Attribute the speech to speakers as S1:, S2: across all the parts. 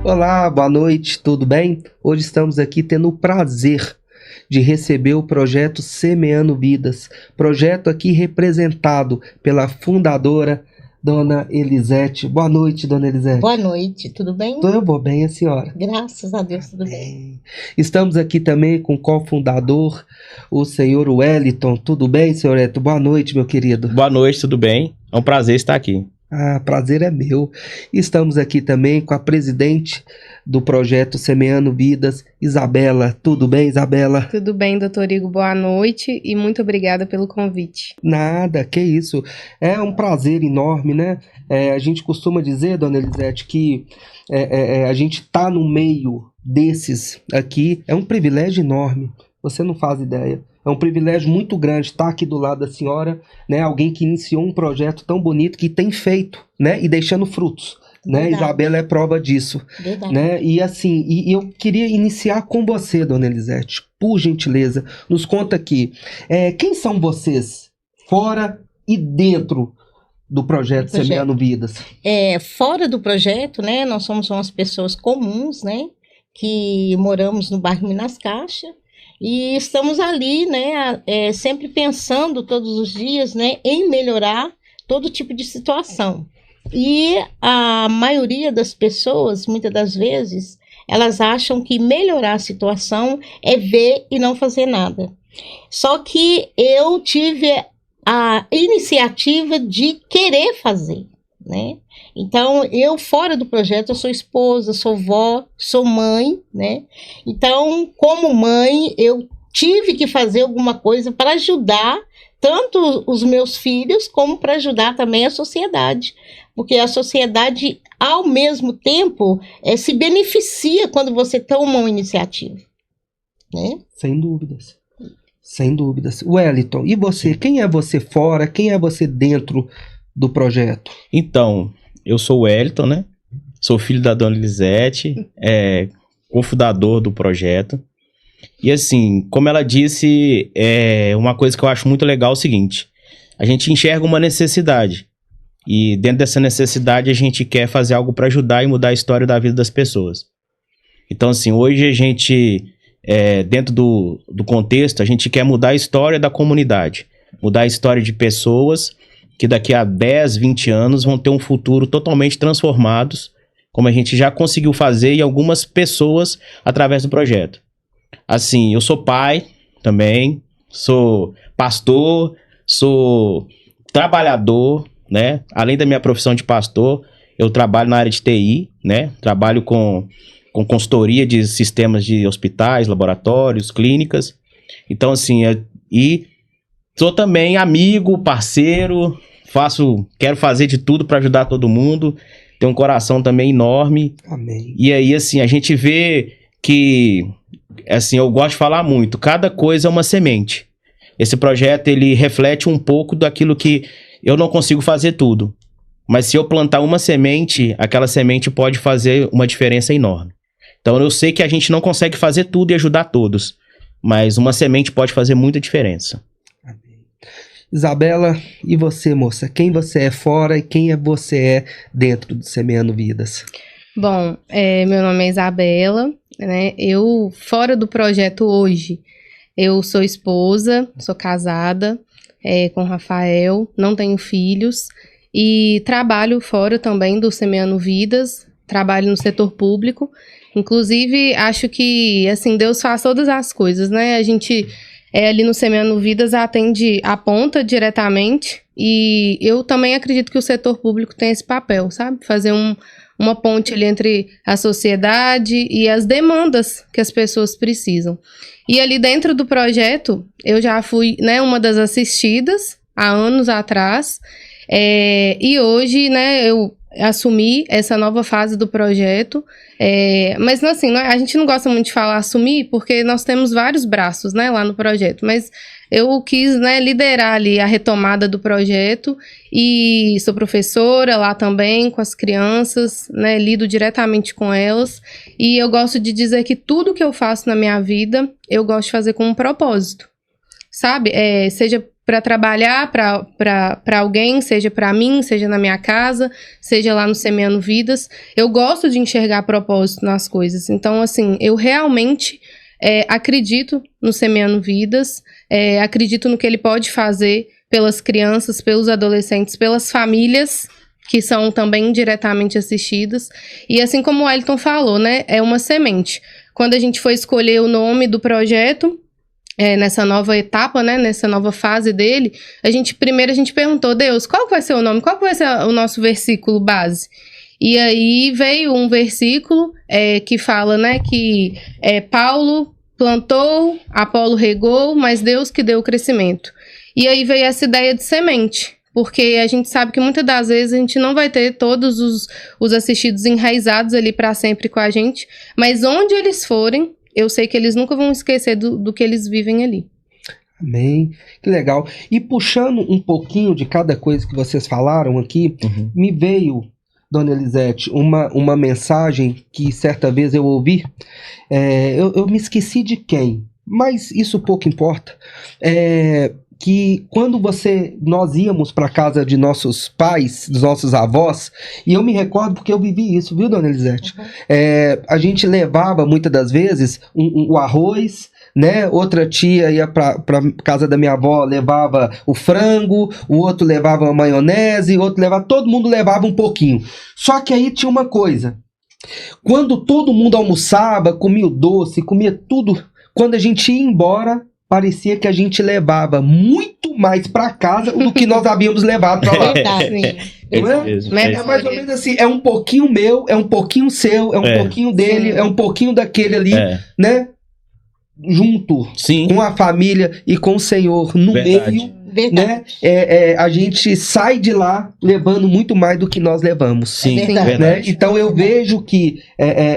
S1: Olá, boa noite, tudo bem? Hoje estamos aqui tendo o prazer de receber o projeto Semeando Vidas, projeto aqui representado pela fundadora, Dona Elisete. Boa noite, Dona Elisete.
S2: Boa noite, tudo bem?
S1: Eu vou bem, a senhora?
S2: Graças a Deus, tudo bem.
S1: Estamos aqui também com o cofundador, o senhor Wellington. Tudo bem, senhor Wellington? Boa noite, meu querido.
S3: Boa noite, tudo bem? É um prazer estar aqui.
S1: Prazer é meu. Estamos aqui também com a presidente do projeto Semeando Vidas, Isabela. Tudo bem, Isabela?
S4: Tudo bem, doutor Igor. Boa noite e muito obrigada pelo convite.
S1: Nada, que isso. É um prazer enorme, né? A gente costuma dizer, dona Elisete, que a gente tá no meio desses aqui. É um privilégio enorme. Você não faz ideia. É um privilégio muito grande estar aqui do lado da senhora, né? Alguém que iniciou um projeto tão bonito, que tem feito, né? E deixando frutos, né? Isabela é prova disso, né? E assim, eu queria iniciar com você, dona Elisete. Por gentileza, nos conta aqui, quem são vocês, fora e dentro do projeto Semeando Vidas?
S2: Fora do projeto, né? Nós somos umas pessoas comuns, né? Que moramos no bairro Minas Caixas. E estamos ali, né, sempre pensando todos os dias, né, em melhorar todo tipo de situação. E a maioria das pessoas, muitas das vezes, elas acham que melhorar a situação é ver e não fazer nada. Só que eu tive a iniciativa de querer fazer, né? Então, eu fora do projeto, eu sou esposa, sou vó, sou mãe, né? Então, como mãe, eu tive que fazer alguma coisa para ajudar tanto os meus filhos, como para ajudar também a sociedade. Porque a sociedade, ao mesmo tempo, se beneficia quando você toma uma iniciativa, né?
S1: Sem dúvidas. Sem dúvidas. Wellington, e você? Quem é você fora? Quem é você dentro do projeto?
S3: Então, eu sou o Wellington, né? Sou filho da dona Elisete, cofundador do projeto. E assim, como ela disse, uma coisa que eu acho muito legal é o seguinte: a gente enxerga uma necessidade. E dentro dessa necessidade a gente quer fazer algo para ajudar e mudar a história da vida das pessoas. Então assim, hoje a gente, dentro do contexto, a gente quer mudar a história da comunidade. Mudar a história de pessoas que daqui a 10, 20 anos vão ter um futuro totalmente transformados, como a gente já conseguiu fazer em algumas pessoas através do projeto. Assim, eu sou pai também, sou pastor, sou trabalhador, né? Além da minha profissão de pastor, eu trabalho na área de TI, né? Trabalho com consultoria de sistemas de hospitais, laboratórios, clínicas. Então, assim, e sou também amigo, parceiro, quero fazer de tudo para ajudar todo mundo. Tenho um coração também enorme.
S1: Amém.
S3: E aí, assim, a gente vê que, assim, eu gosto de falar muito, cada coisa é uma semente. Esse projeto, ele reflete um pouco daquilo que eu não consigo fazer tudo. Mas se eu plantar uma semente, aquela semente pode fazer uma diferença enorme. Então, eu sei que a gente não consegue fazer tudo e ajudar todos, mas uma semente pode fazer muita diferença.
S1: Isabela, e você, moça? Quem você é fora e quem você é dentro do Semeando Vidas?
S4: Bom, meu nome é Isabela, né? Eu, fora do projeto hoje, eu sou esposa, sou casada com o Rafael, não tenho filhos e trabalho fora também do Semeando Vidas, trabalho no setor público. Inclusive, acho que, assim, Deus faz todas as coisas, né? A gente ali no Semeando Vidas aponta diretamente, e eu também acredito que o setor público tem esse papel, sabe? Fazer uma ponte ali entre a sociedade e as demandas que as pessoas precisam. E ali dentro do projeto, eu já fui, né, uma das assistidas há anos atrás, e hoje, né, eu assumir essa nova fase do projeto, mas assim, a gente não gosta muito de falar assumir, porque nós temos vários braços, né, lá no projeto, mas eu quis, né, liderar ali a retomada do projeto, e sou professora lá também com as crianças, né, lido diretamente com elas, e eu gosto de dizer que tudo que eu faço na minha vida, eu gosto de fazer com um propósito, sabe? Seja para trabalhar para alguém, seja para mim, seja na minha casa, seja lá no Semeando Vidas. Eu gosto de enxergar propósito nas coisas. Então, assim, eu realmente acredito no Semeando Vidas, acredito no que ele pode fazer pelas crianças, pelos adolescentes, pelas famílias que são também diretamente assistidas. E assim como o Wellington falou, né, é uma semente. Quando a gente foi escolher o nome do projeto, nessa nova etapa, né, nessa nova fase dele, primeiro a gente perguntou, Deus, qual vai ser o nome? Qual vai ser o nosso versículo base? E aí veio um versículo que fala, né, que Paulo plantou, Apolo regou, mas Deus que deu o crescimento. E aí veio essa ideia de semente. Porque a gente sabe que muitas das vezes a gente não vai ter todos os assistidos enraizados ali para sempre com a gente, mas onde eles forem, eu sei que eles nunca vão esquecer do que eles vivem ali.
S1: Amém, que legal. E puxando um pouquinho de cada coisa que vocês falaram aqui, me veio, Dona Elisete, uma mensagem que certa vez eu ouvi, eu me esqueci de quem, mas isso pouco importa, que quando nós íamos para casa de nossos pais, dos nossos avós, e eu me recordo porque eu vivi isso, viu, Dona Elisete? A gente levava muitas das vezes o arroz, né? Outra tia ia para casa da minha avó, levava o frango, o outro levava a maionese, o outro levava, todo mundo levava um pouquinho. Só que aí tinha uma coisa, quando todo mundo almoçava, comia o doce, comia tudo, quando a gente ia embora, parecia que a gente levava muito mais para casa do que nós havíamos levado para lá. É mais ou menos assim, é um pouquinho meu, é um pouquinho seu, é um pouquinho dele, é um pouquinho daquele ali, né? Junto com a família e com o Senhor no meio, né? A gente sai de lá levando muito mais do que nós levamos.
S3: Sim,
S1: né? Então eu vejo que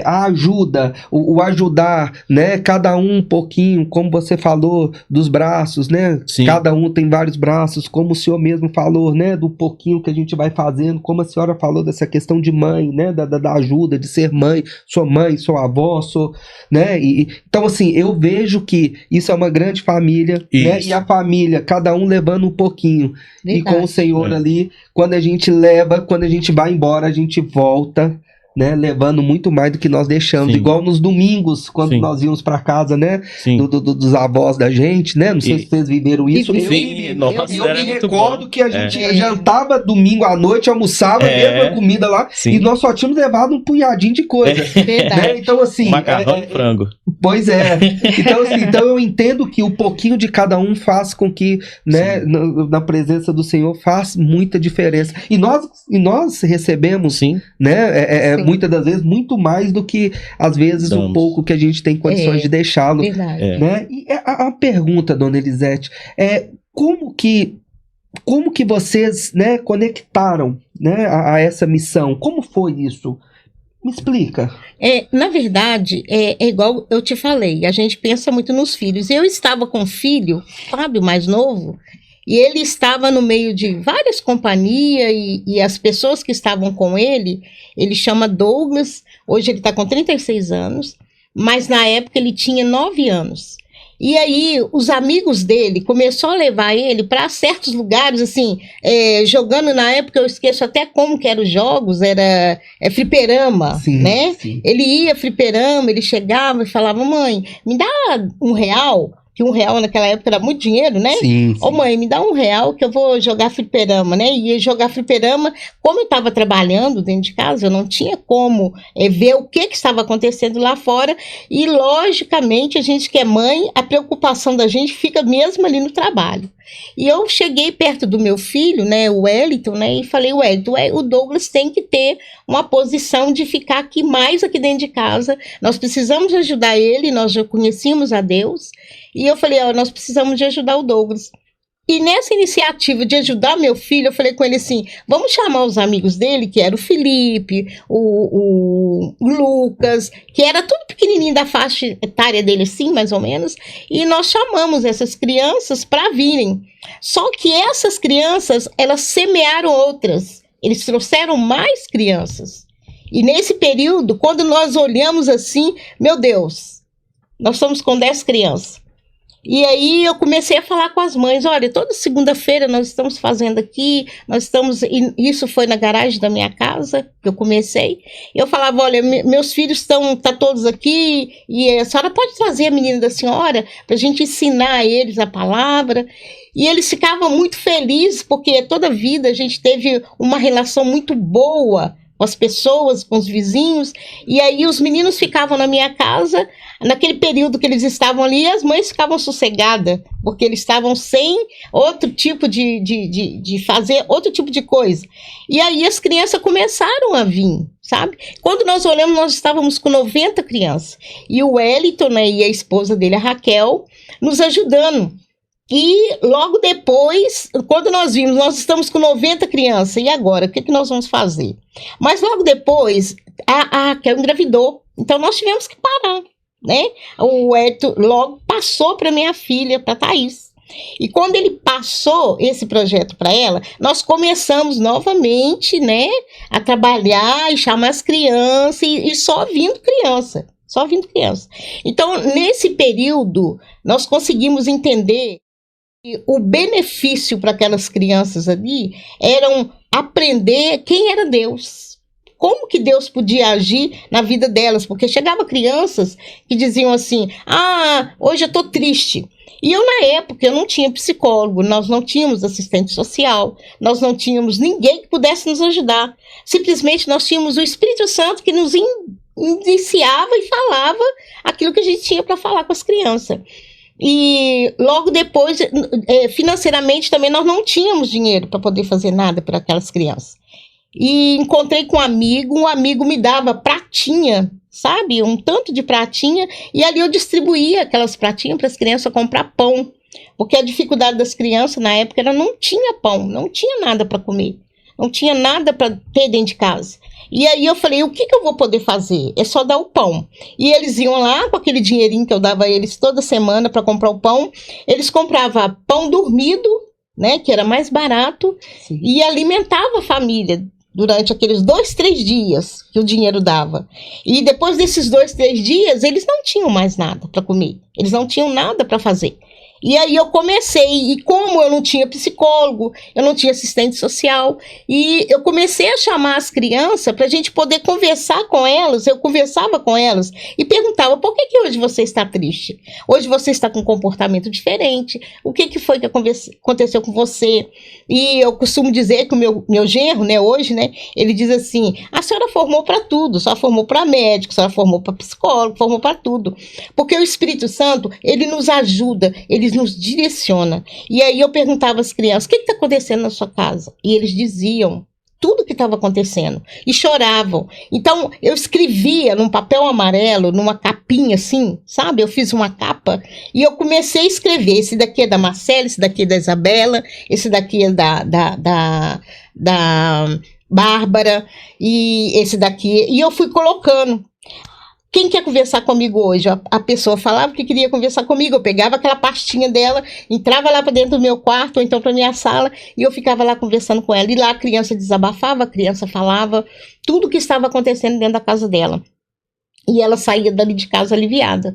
S1: a ajuda, o ajudar, né? Cada um pouquinho, como você falou, dos braços, né?
S3: Sim.
S1: Cada um tem vários braços, como o senhor mesmo falou, né? Do pouquinho que a gente vai fazendo, como a senhora falou dessa questão de mãe, né? Da ajuda, de ser mãe, sua avó, né? Então assim, eu vejo que isso é uma grande família, né? E a família, cada um levando um pouquinho. Verdade. E com o Senhor ali, quando a gente vai embora, a gente volta, né, levando muito mais do que nós deixamos. Sim. Igual nos domingos, quando nós íamos para casa, né, dos avós da gente, né, não sei se vocês viveram isso. Eu me recordo que a gente jantava domingo à noite, almoçava, mesma comida lá, e nós só tínhamos levado um punhadinho de coisa. Né? Então assim...
S3: Macarrão e frango.
S1: Pois é. Então eu entendo que o pouquinho de cada um faz com que, né, na presença do Senhor faz muita diferença. E nós recebemos, né, muitas das vezes, muito mais do que, às vezes, um pouco que a gente tem condições de deixá-lo. Né? E a pergunta, Dona Elisete, como que vocês, né, conectaram, né, a essa missão? Como foi isso? Me explica.
S2: Na verdade, é igual eu te falei, a gente pensa muito nos filhos. Eu estava com um filho, Fábio, mais novo, e ele estava no meio de várias companhias e as pessoas que estavam com ele chama Douglas, hoje ele está com 36 anos, mas na época ele tinha 9 anos. E aí, os amigos dele começaram a levar ele para certos lugares, assim, jogando na época, eu esqueço até como que eram os jogos, era fliperama, né? Sim. Ele ia fliperama, ele chegava e falava, mãe, me dá R$1, que R$1 naquela época era muito dinheiro, né?
S1: Sim.
S2: Ô mãe, me dá R$1 que eu vou jogar fliperama, né? E ia jogar fliperama, como eu estava trabalhando dentro de casa, eu não tinha como ver o que estava acontecendo lá fora, e logicamente a gente que é mãe, a preocupação da gente fica mesmo ali no trabalho. E eu cheguei perto do meu filho, né, o Wellington, né, e falei, Wellington, o Douglas tem que ter uma posição de ficar aqui mais aqui dentro de casa, nós precisamos ajudar ele, nós já conhecíamos a Deus, e eu falei, nós precisamos de ajudar o Douglas. E nessa iniciativa de ajudar meu filho, eu falei com ele assim, vamos chamar os amigos dele, que era o Felipe, o Lucas, que era tudo pequenininho da faixa etária dele, assim, mais ou menos, e nós chamamos essas crianças para virem. Só que essas crianças, elas semearam outras, eles trouxeram mais crianças. E nesse período, quando nós olhamos assim, meu Deus, nós estamos com 10 crianças. E aí eu comecei a falar com as mães, olha, toda segunda-feira nós estamos fazendo aqui, isso foi na garagem da minha casa, que eu comecei. Eu falava, olha, meus filhos estão todos aqui, e a senhora pode trazer a menina da senhora para a gente ensinar a eles a palavra. E eles ficavam muito felizes, porque toda a vida a gente teve uma relação muito boa com as pessoas, com os vizinhos, e aí os meninos ficavam na minha casa, naquele período que eles estavam ali, as mães ficavam sossegadas, porque eles estavam sem outro tipo de fazer outro tipo de coisa. E aí as crianças começaram a vir, sabe? Quando nós olhamos, nós estávamos com 90 crianças, e o Wellington, né, e a esposa dele, a Raquel, nos ajudando. E logo depois, quando nós vimos, nós estamos com 90 crianças, e agora, o que nós vamos fazer? Mas logo depois, a Raquel engravidou, então nós tivemos que parar, né? O Eto logo passou para minha filha, para a Thaís. E quando ele passou esse projeto para ela, nós começamos novamente, né, a trabalhar e chamar as crianças, e só vindo criança. Então, nesse período, nós conseguimos entender o benefício para aquelas crianças ali era aprender quem era Deus, como que Deus podia agir na vida delas, porque chegavam crianças que diziam assim, hoje eu estou triste. E eu, na época, eu não tinha psicólogo, nós não tínhamos assistente social, nós não tínhamos ninguém que pudesse nos ajudar. Simplesmente nós tínhamos o Espírito Santo que nos indiciava e falava aquilo que a gente tinha para falar com as crianças. E logo depois, financeiramente também, nós não tínhamos dinheiro para poder fazer nada para aquelas crianças. E encontrei com um amigo me dava pratinha, sabe? Um tanto de pratinha, e ali eu distribuía aquelas pratinhas para as crianças comprar pão. Porque a dificuldade das crianças na época era não tinha pão, não tinha nada para comer, não tinha nada para ter dentro de casa. E aí eu falei, o que eu vou poder fazer? É só dar o pão. E eles iam lá com aquele dinheirinho que eu dava a eles toda semana para comprar o pão. Eles compravam pão dormido, né, que era mais barato, sim, e alimentava a família durante aqueles 2-3 dias que o dinheiro dava. E depois desses 2-3 dias, eles não tinham mais nada para comer. Eles não tinham nada para fazer. E aí eu comecei, e como eu não tinha psicólogo, eu não tinha assistente social, e eu comecei a chamar as crianças para a gente poder conversar com elas. Eu conversava com elas e perguntava, por que hoje você está triste? Hoje você está com um comportamento diferente? O que foi que aconteceu com você? E eu costumo dizer que o meu genro, né, hoje, né, ele diz assim, a senhora formou para tudo, a senhora formou para médico, a senhora formou para psicólogo, formou para tudo. Porque o Espírito Santo, ele nos ajuda, ele nos direciona. E aí eu perguntava às crianças, o que está acontecendo na sua casa? E eles diziam tudo o que estava acontecendo e choravam. Então eu escrevia num papel amarelo, numa capinha assim, sabe? Eu fiz uma capa e eu comecei a escrever, esse daqui é da Marcela, esse daqui é da Isabela, esse daqui é da Bárbara, e esse daqui, e eu fui colocando. Quem quer conversar comigo hoje? A pessoa falava que queria conversar comigo, eu pegava aquela pastinha dela, entrava lá para dentro do meu quarto, ou então para minha sala, e eu ficava lá conversando com ela. E lá a criança desabafava, a criança falava tudo o que estava acontecendo dentro da casa dela. E ela saía dali de casa aliviada.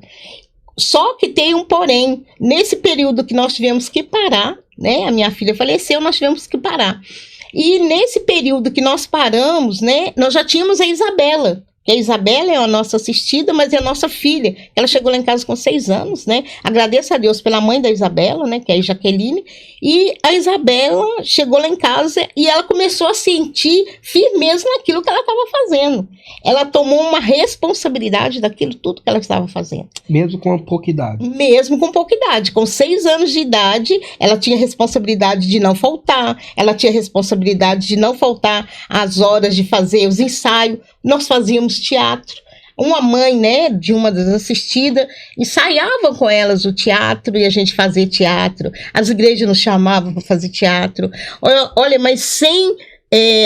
S2: Só que tem um porém, nesse período que nós tivemos que parar, né? A minha filha faleceu, nós tivemos que parar. E nesse período que nós paramos, né? Nós já tínhamos a Isabela. A Isabela é a nossa assistida, mas é a nossa filha. Ela chegou lá em casa com 6 anos, né? Agradeço a Deus pela mãe da Isabela, né? Que é a Jaqueline. E a Isabela chegou lá em casa e ela começou a sentir firmeza naquilo que ela estava fazendo. Ela tomou uma responsabilidade daquilo tudo que ela estava fazendo.
S1: Mesmo com pouca idade.
S2: Mesmo com pouca idade. Com 6 anos de idade, ela tinha responsabilidade de não faltar. Ela tinha responsabilidade de não faltar às horas de fazer os ensaios. Nós fazíamos teatro. Uma mãe, né, de uma das assistidas, ensaiava com elas o teatro e a gente fazia teatro. As igrejas nos chamavam para fazer teatro. Olha, mas sem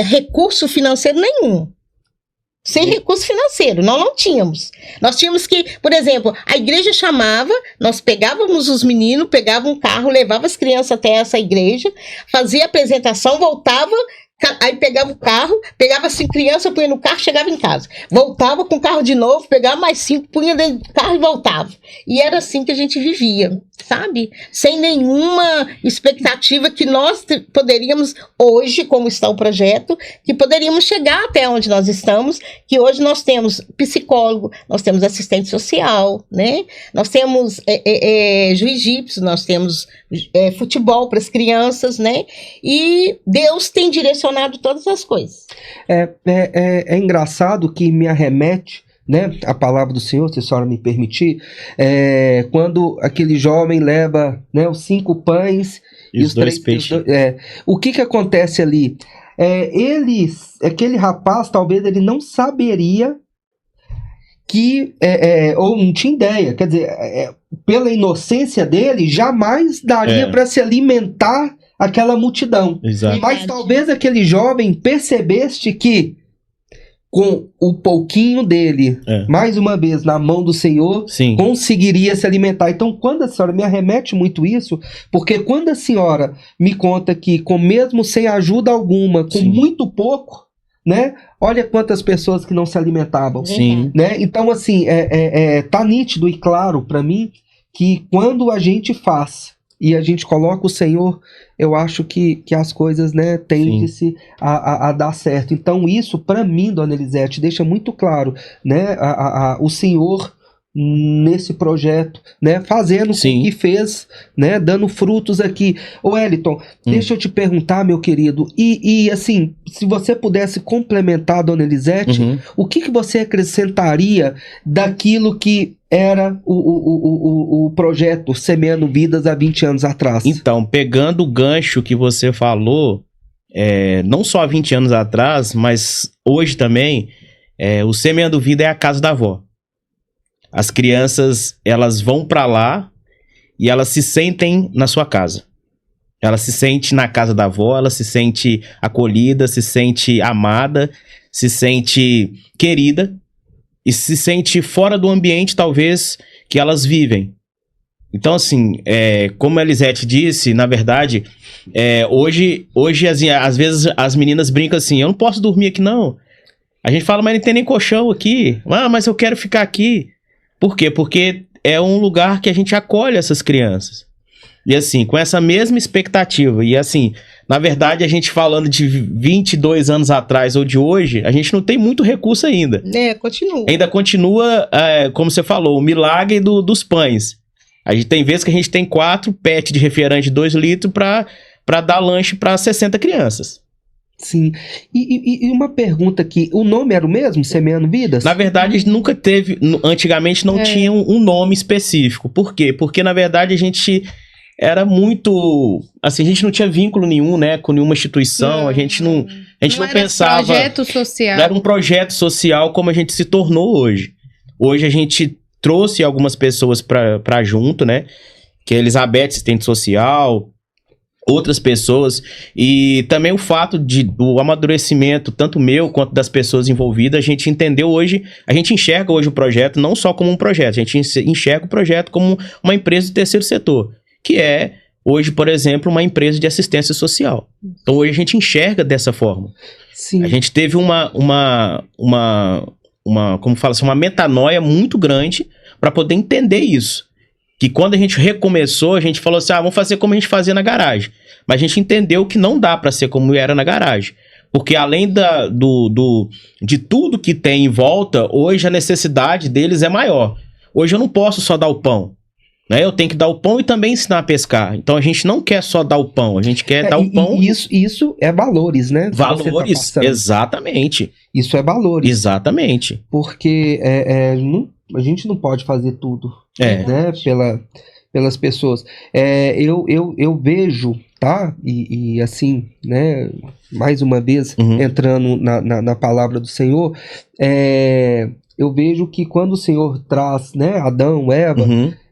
S2: recurso financeiro nenhum. Sem recurso financeiro, nós não tínhamos. Nós tínhamos que, por exemplo, a igreja chamava, nós pegávamos os meninos, pegava um carro, levava as crianças até essa igreja, fazia a apresentação, voltava. Aí pegava o carro, pegava 5 crianças, punha no carro, chegava em casa. Voltava com o carro de novo, pegava mais 5, punha dentro do carro e voltava. E era assim que a gente vivia. sabe? Sem nenhuma expectativa que nós poderíamos, hoje, como está o projeto, que poderíamos chegar até onde nós estamos, que hoje nós temos psicólogo, nós temos assistente social, né? Nós temos jiu-jitsu, nós temos futebol para as crianças, né? E Deus tem direcionado todas as coisas.
S1: É engraçado que me arremete, né, a palavra do Senhor, se a senhora me permitir, quando aquele jovem leva, né, os 5 pães
S3: e os 2 peixes.
S1: O que acontece ali? Aquele rapaz, talvez ele não saberia que, ou não tinha ideia, quer dizer, pela inocência dele, jamais daria para se alimentar aquela multidão.
S3: Exato.
S1: Mas talvez aquele jovem percebesse que com o pouquinho dele, mais uma vez, na mão do Senhor,
S3: sim,
S1: conseguiria se alimentar. Então, quando a senhora me arremete muito isso, porque quando a senhora me conta que, mesmo sem ajuda alguma, com
S3: sim,
S1: muito pouco, né? Olha quantas pessoas que não se alimentavam.
S3: Sim.
S1: Né? Então, assim, tá nítido e claro para mim que quando a gente faz e a gente coloca o Senhor, eu acho que as coisas, né, tendem-se a dar certo. Então isso, para mim, dona Elisete, deixa muito claro, né, o Senhor nesse projeto, né, fazendo o que fez, né, dando frutos aqui. Ô Wellington, deixa eu te perguntar, meu querido, e assim, se você pudesse complementar, dona Elisete, o que você acrescentaria daquilo que era o projeto Semeando Vidas há 20 anos atrás?
S3: Então, pegando o gancho que você falou, não só há 20 anos atrás, mas hoje também, o Semeando Vida é a casa da avó. As crianças, elas vão para lá e elas se sentem na sua casa. Ela se sente na casa da avó, ela se sente acolhida, se sente amada, se sente querida e se sente fora do ambiente, talvez, que elas vivem. Então, assim, como a Elisete disse, na verdade, hoje às vezes as meninas brincam assim, eu não posso dormir aqui não. A gente fala, mas não tem nem colchão aqui. Ah, mas eu quero ficar aqui. Por quê? Porque é um lugar que a gente acolhe essas crianças. E assim, com essa mesma expectativa. E assim, na verdade, a gente falando de 22 anos atrás ou de hoje, a gente não tem muito recurso ainda.
S2: Continua.
S3: Ainda continua, como você falou, o milagre dos pães. A gente tem vezes que a gente tem 4 PET de refrigerante de 2 litros para dar lanche para 60 crianças.
S1: Sim. E uma pergunta aqui, o nome era o mesmo, Semeando Vidas?
S3: Na verdade, nunca teve, antigamente não tinha um nome específico. Por quê? Porque, na verdade, a gente era muito, assim, a gente não tinha vínculo nenhum, né, com nenhuma instituição, a gente não pensava...
S4: Projeto social.
S3: Não era um projeto social como a gente se tornou hoje. Hoje a gente trouxe algumas pessoas para junto, né, que é Elizabeth, assistente social, outras pessoas, e também o fato do amadurecimento, tanto meu quanto das pessoas envolvidas, a gente entendeu hoje, a gente enxerga hoje o projeto não só como um projeto, a gente enxerga o projeto como uma empresa do terceiro setor, que é hoje, por exemplo, uma empresa de assistência social. Então hoje a gente enxerga dessa forma.
S1: Sim.
S3: A gente teve como fala assim, uma metanoia muito grande para poder entender isso. Que quando a gente recomeçou, a gente falou assim, vamos fazer como a gente fazia na garagem. Mas a gente entendeu que não dá para ser como era na garagem. Porque além de tudo que tem em volta, hoje a necessidade deles é maior. Hoje eu não posso só dar o pão. Né? Eu tenho que dar o pão e também ensinar a pescar. Então a gente não quer só dar o pão, a gente quer dar o pão...
S1: Isso é valores, né?
S3: Valores, exatamente.
S1: Isso é valores.
S3: Exatamente.
S1: Porque a gente não pode fazer tudo, né, pelas pessoas. Eu vejo, tá? E assim, né, mais uma vez, entrando na palavra do Senhor, eu vejo que quando o Senhor traz, né, Adão, Eva,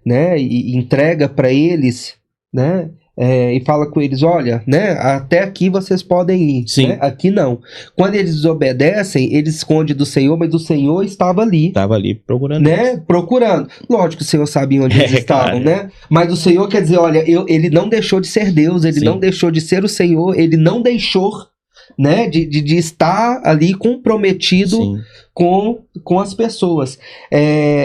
S1: né, e entrega para eles, né, e fala com eles, olha, né, até aqui vocês podem ir, né, aqui não. Quando eles desobedecem, eles escondem do Senhor, mas o Senhor estava ali.
S3: Estava ali procurando.
S1: Né, procurando. Lógico que o Senhor sabia onde eles estavam, né? Mas o Senhor quer dizer, olha, ele não deixou de ser Deus, ele não deixou de ser o Senhor, ele não deixou, né? De estar ali comprometido
S3: Sim.
S1: com as pessoas.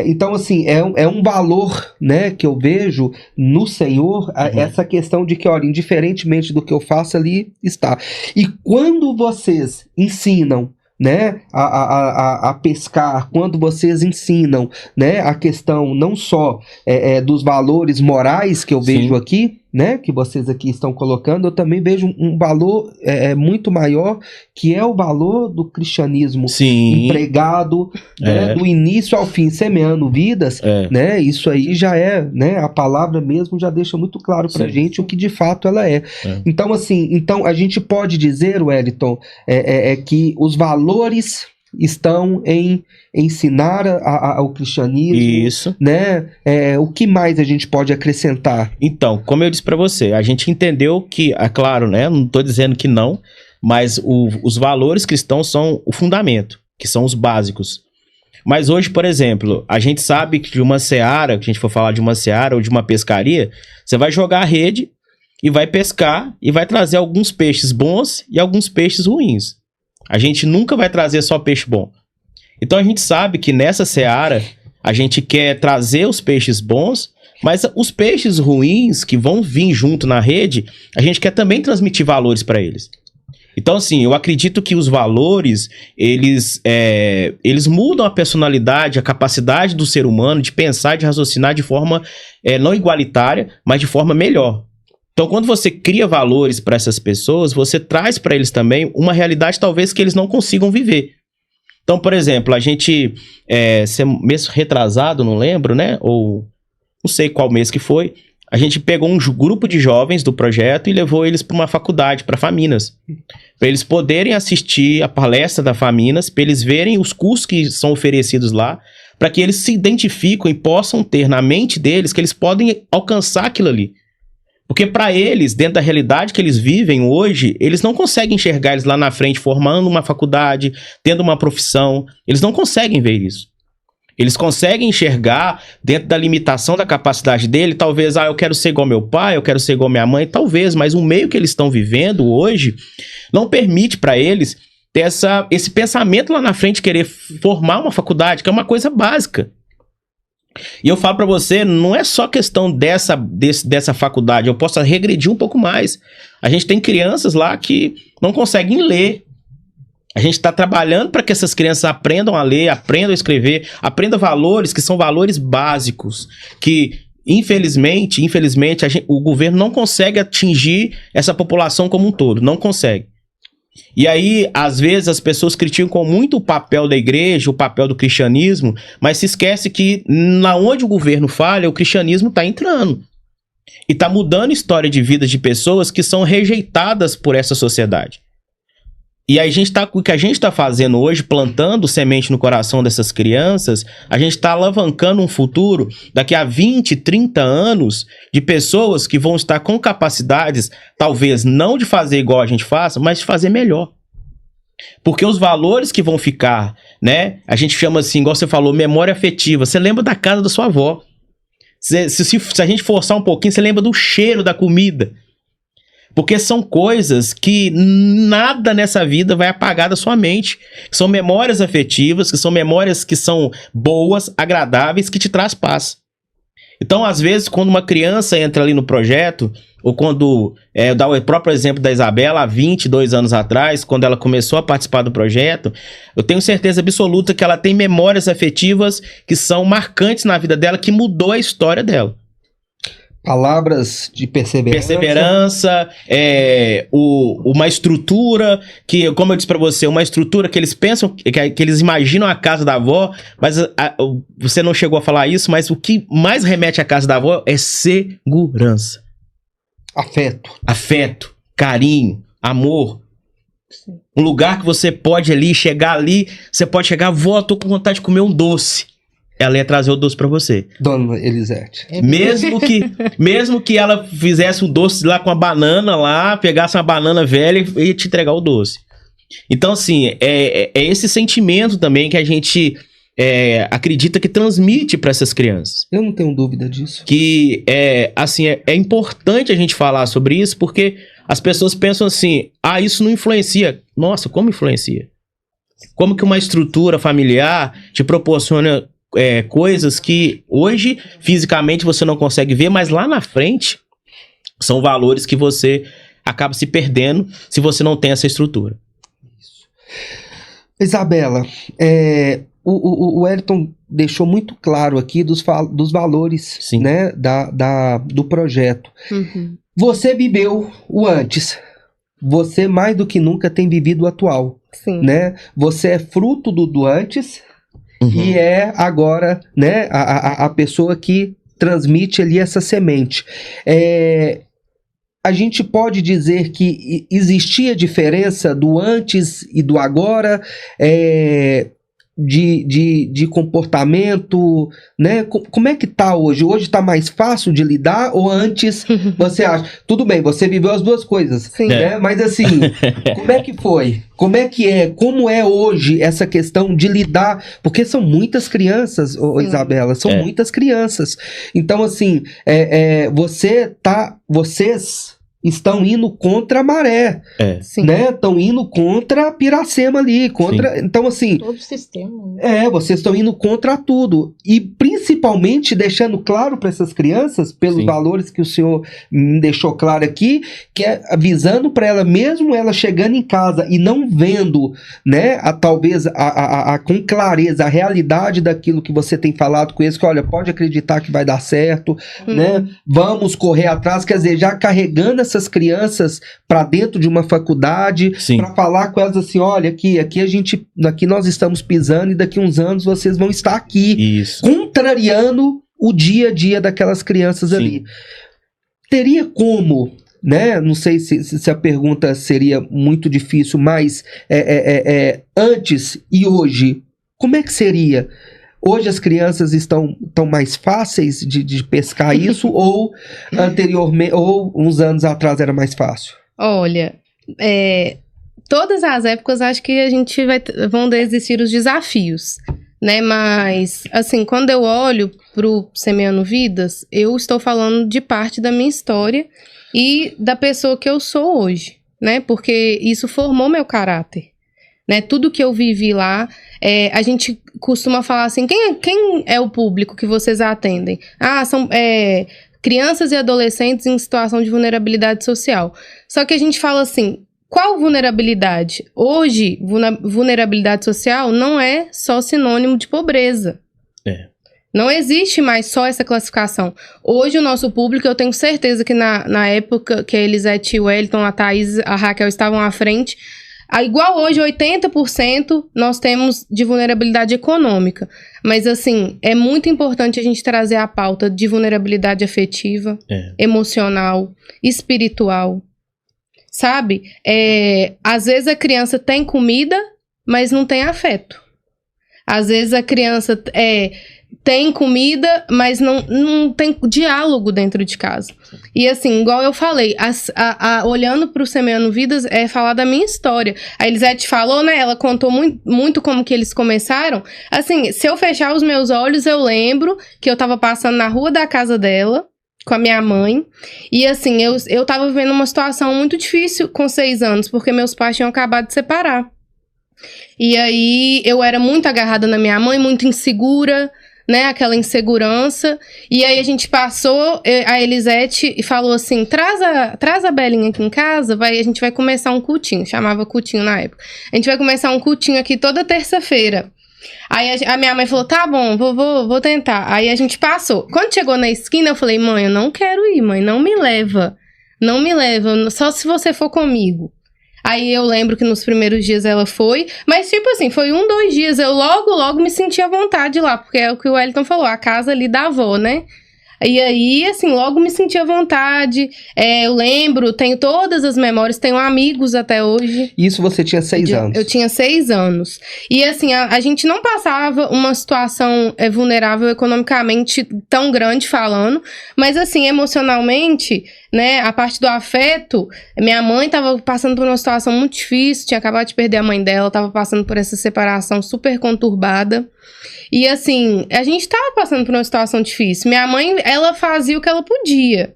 S1: Então, assim, é um valor, né, que eu vejo no Senhor, essa questão de que, olha, indiferentemente do que eu faço, ali está. E quando vocês ensinam, né, a pescar, quando vocês ensinam, né, a questão não só dos valores morais que eu vejo
S3: Sim.
S1: aqui, né, que vocês aqui estão colocando, eu também vejo um valor muito maior, que é o valor do cristianismo.
S3: Sim.
S1: Empregado, né, do início ao fim, semeando vidas, né, isso aí já né, a palavra mesmo já deixa muito claro pra gente o que de fato ela é. Então, assim, a gente pode dizer, Wellington, que os valores estão em ensinar ao cristianismo.
S3: Isso.
S1: Né? O que mais a gente pode acrescentar?
S3: Então, como eu disse pra você, a gente entendeu que, é claro, né, não tô dizendo que não, mas os valores cristãos são o fundamento, que são os básicos. Mas hoje, por exemplo, a gente sabe que de uma seara, que a gente for falar de uma seara ou de uma pescaria, você vai jogar a rede e vai pescar e vai trazer alguns peixes bons e alguns peixes ruins. A gente nunca vai trazer só peixe bom. Então a gente sabe que nessa seara a gente quer trazer os peixes bons, mas os peixes ruins que vão vir junto na rede, a gente quer também transmitir valores para eles. Então, assim, eu acredito que os valores, eles mudam a personalidade, a capacidade do ser humano de pensar, de raciocinar de forma não igualitária, mas de forma melhor. Então, quando você cria valores para essas pessoas, você traz para eles também uma realidade talvez que eles não consigam viver. Então, por exemplo, a gente, mês retrasado, não lembro, né? Ou não sei qual mês que foi, a gente pegou um grupo de jovens do projeto e levou eles para uma faculdade, para Faminas, para eles poderem assistir a palestra da Faminas, para eles verem os cursos que são oferecidos lá, para que eles se identifiquem e possam ter na mente deles que eles podem alcançar aquilo ali. Porque para eles, dentro da realidade que eles vivem hoje, eles não conseguem enxergar eles lá na frente formando uma faculdade, tendo uma profissão. Eles não conseguem ver isso. Eles conseguem enxergar dentro da limitação da capacidade dele, talvez, eu quero ser igual meu pai, eu quero ser igual minha mãe, talvez, mas o meio que eles estão vivendo hoje não permite para eles ter esse pensamento lá na frente, querer formar uma faculdade, que é uma coisa básica. E eu falo pra você, não é só questão dessa faculdade, eu posso regredir um pouco mais. A gente tem crianças lá que não conseguem ler. A gente está trabalhando para que essas crianças aprendam a ler, aprendam a escrever, aprendam valores que são valores básicos, que infelizmente o governo não consegue atingir essa população como um todo, não consegue. E aí, às vezes, as pessoas criticam muito o papel da igreja, o papel do cristianismo, mas se esquece que, na onde o governo falha, o cristianismo está entrando. E está mudando a história de vida de pessoas que são rejeitadas por essa sociedade. E aí, o que a gente está fazendo hoje, plantando semente no coração dessas crianças, a gente está alavancando um futuro, daqui a 20, 30 anos, de pessoas que vão estar com capacidades, talvez não de fazer igual a gente faça, mas de fazer melhor. Porque os valores que vão ficar, né? A gente chama assim, igual você falou, memória afetiva. Você lembra da casa da sua avó. Se a gente forçar um pouquinho, você lembra do cheiro da comida. Porque são coisas que nada nessa vida vai apagar da sua mente. São memórias afetivas, que são memórias que são boas, agradáveis, que te traz paz. Então, às vezes, quando uma criança entra ali no projeto, ou quando, dá o próprio exemplo da Isabela, há 22 anos atrás, quando ela começou a participar do projeto, eu tenho certeza absoluta que ela tem memórias afetivas que são marcantes na vida dela, que mudou a história dela.
S1: Palavras de perseverança.
S3: Perseverança, uma estrutura que, como eu disse pra você, uma estrutura que eles pensam, que eles imaginam a casa da avó, mas você não chegou a falar isso, mas o que mais remete à casa da avó é segurança. Afeto, carinho, amor. Sim. Um lugar que você pode chegar ali, você pode chegar, vó, tô com vontade de comer um doce. Ela ia trazer o doce pra você.
S1: Dona Elisete.
S3: Mesmo que ela fizesse um doce lá com a banana lá, pegasse uma banana velha e ia te entregar o doce. Então, assim, é esse sentimento também que a gente acredita que transmite para essas crianças.
S1: Eu não tenho dúvida disso.
S3: Que, é importante a gente falar sobre isso, porque as pessoas pensam assim, isso não influencia. Nossa, como influencia? Como que uma estrutura familiar te proporciona coisas que hoje, fisicamente, você não consegue ver, mas lá na frente, são valores que você acaba se perdendo se você não tem essa estrutura.
S1: Isabela, o Wellington deixou muito claro aqui dos valores,
S3: Sim.
S1: né, do projeto.
S4: Uhum.
S1: Você viveu o antes. Você, mais do que nunca, tem vivido o atual.
S4: Sim.
S1: Né? Você é fruto do antes
S3: Uhum.
S1: e é agora, né, a pessoa que transmite ali essa semente. A gente pode dizer que existia diferença do antes e do agora, de comportamento, né? Como é que tá hoje? Hoje tá mais fácil de lidar ou antes você acha? Tudo bem, você viveu as duas coisas,
S4: Sim.
S1: né? Mas assim, como é que foi? Como é hoje essa questão de lidar? Porque são muitas crianças, Isabela, são muitas crianças. Então assim, vocês estão indo contra a maré, né? Estão indo contra a Piracema ali, contra... Então, assim...
S2: Todo o sistema. Né?
S1: Vocês estão indo contra tudo. E, principalmente, deixando claro para essas crianças, pelos valores que o senhor me deixou claro aqui, que é avisando para ela, mesmo ela chegando em casa e não vendo, né, talvez com clareza a realidade daquilo que você tem falado com eles, que, olha, pode acreditar que vai dar certo, né? Vamos correr atrás, quer dizer, já carregando essas crianças para dentro de uma faculdade, para falar com elas assim, olha, aqui nós estamos pisando e daqui uns anos vocês vão estar aqui, contrariando o dia a dia daquelas crianças ali. Teria como, né? Não sei se a pergunta seria muito difícil, mas antes e hoje, como é que seria? Hoje as crianças estão mais fáceis de pescar isso ou anteriormente, ou uns anos atrás era mais fácil?
S4: Olha, todas as épocas acho que a gente vão existir os desafios, né? Mas, assim, quando eu olho pro Semeando Vidas, eu estou falando de parte da minha história e da pessoa que eu sou hoje, né? Porque isso formou meu caráter. Né, tudo que eu vivi lá, a gente costuma falar assim, quem é o público que vocês atendem? São crianças e adolescentes em situação de vulnerabilidade social. Só que a gente fala assim, qual vulnerabilidade? Hoje, vulnerabilidade social não é só sinônimo de pobreza. Não existe mais só essa classificação. Hoje o nosso público, eu tenho certeza que na época que a Elisete, o Wellington, a Thaís, a Raquel estavam à frente, igual hoje, 80% nós temos de vulnerabilidade econômica. Mas, assim, é muito importante a gente trazer a pauta de vulnerabilidade afetiva, emocional, espiritual. Sabe? Às vezes a criança tem comida, mas não tem afeto. Às vezes a criança tem comida, mas não tem diálogo dentro de casa. E assim, igual eu falei, olhando para o Semeando Vidas, falar da minha história. A Elisete falou, né? Ela contou muito como que eles começaram. Assim, se eu fechar os meus olhos, eu lembro que eu tava passando na rua da casa dela, com a minha mãe. E assim, eu tava vivendo uma situação muito difícil com 6 anos, porque meus pais tinham acabado de separar. E aí, eu era muito agarrada na minha mãe, muito insegura, né, aquela insegurança, e aí a gente passou, a Elisete falou assim, traz a Belinha aqui em casa, a gente vai começar um cultinho, chamava cultinho na época, a gente vai começar um cultinho aqui toda terça-feira. Aí a minha mãe falou, tá bom, vou tentar. Aí a gente passou, quando chegou na esquina eu falei, mãe, eu não quero ir, mãe, não me leva, só se você for comigo. Aí eu lembro que nos primeiros dias ela foi, mas tipo assim, foi 2 dias, eu logo me senti à vontade lá, porque é o que o Wellington falou, a casa ali da avó, né? E aí, assim, logo me senti à vontade, eu lembro, tenho todas as memórias, tenho amigos até hoje.
S1: Isso você tinha 6 anos?
S4: Eu tinha 6 anos. E assim, a gente não passava uma situação vulnerável economicamente tão grande falando, mas assim, emocionalmente, né, a parte do afeto, minha mãe tava passando por uma situação muito difícil, tinha acabado de perder a mãe dela, tava passando por essa separação super conturbada. E assim, a gente tava passando por uma situação difícil. Minha mãe, ela fazia o que ela podia.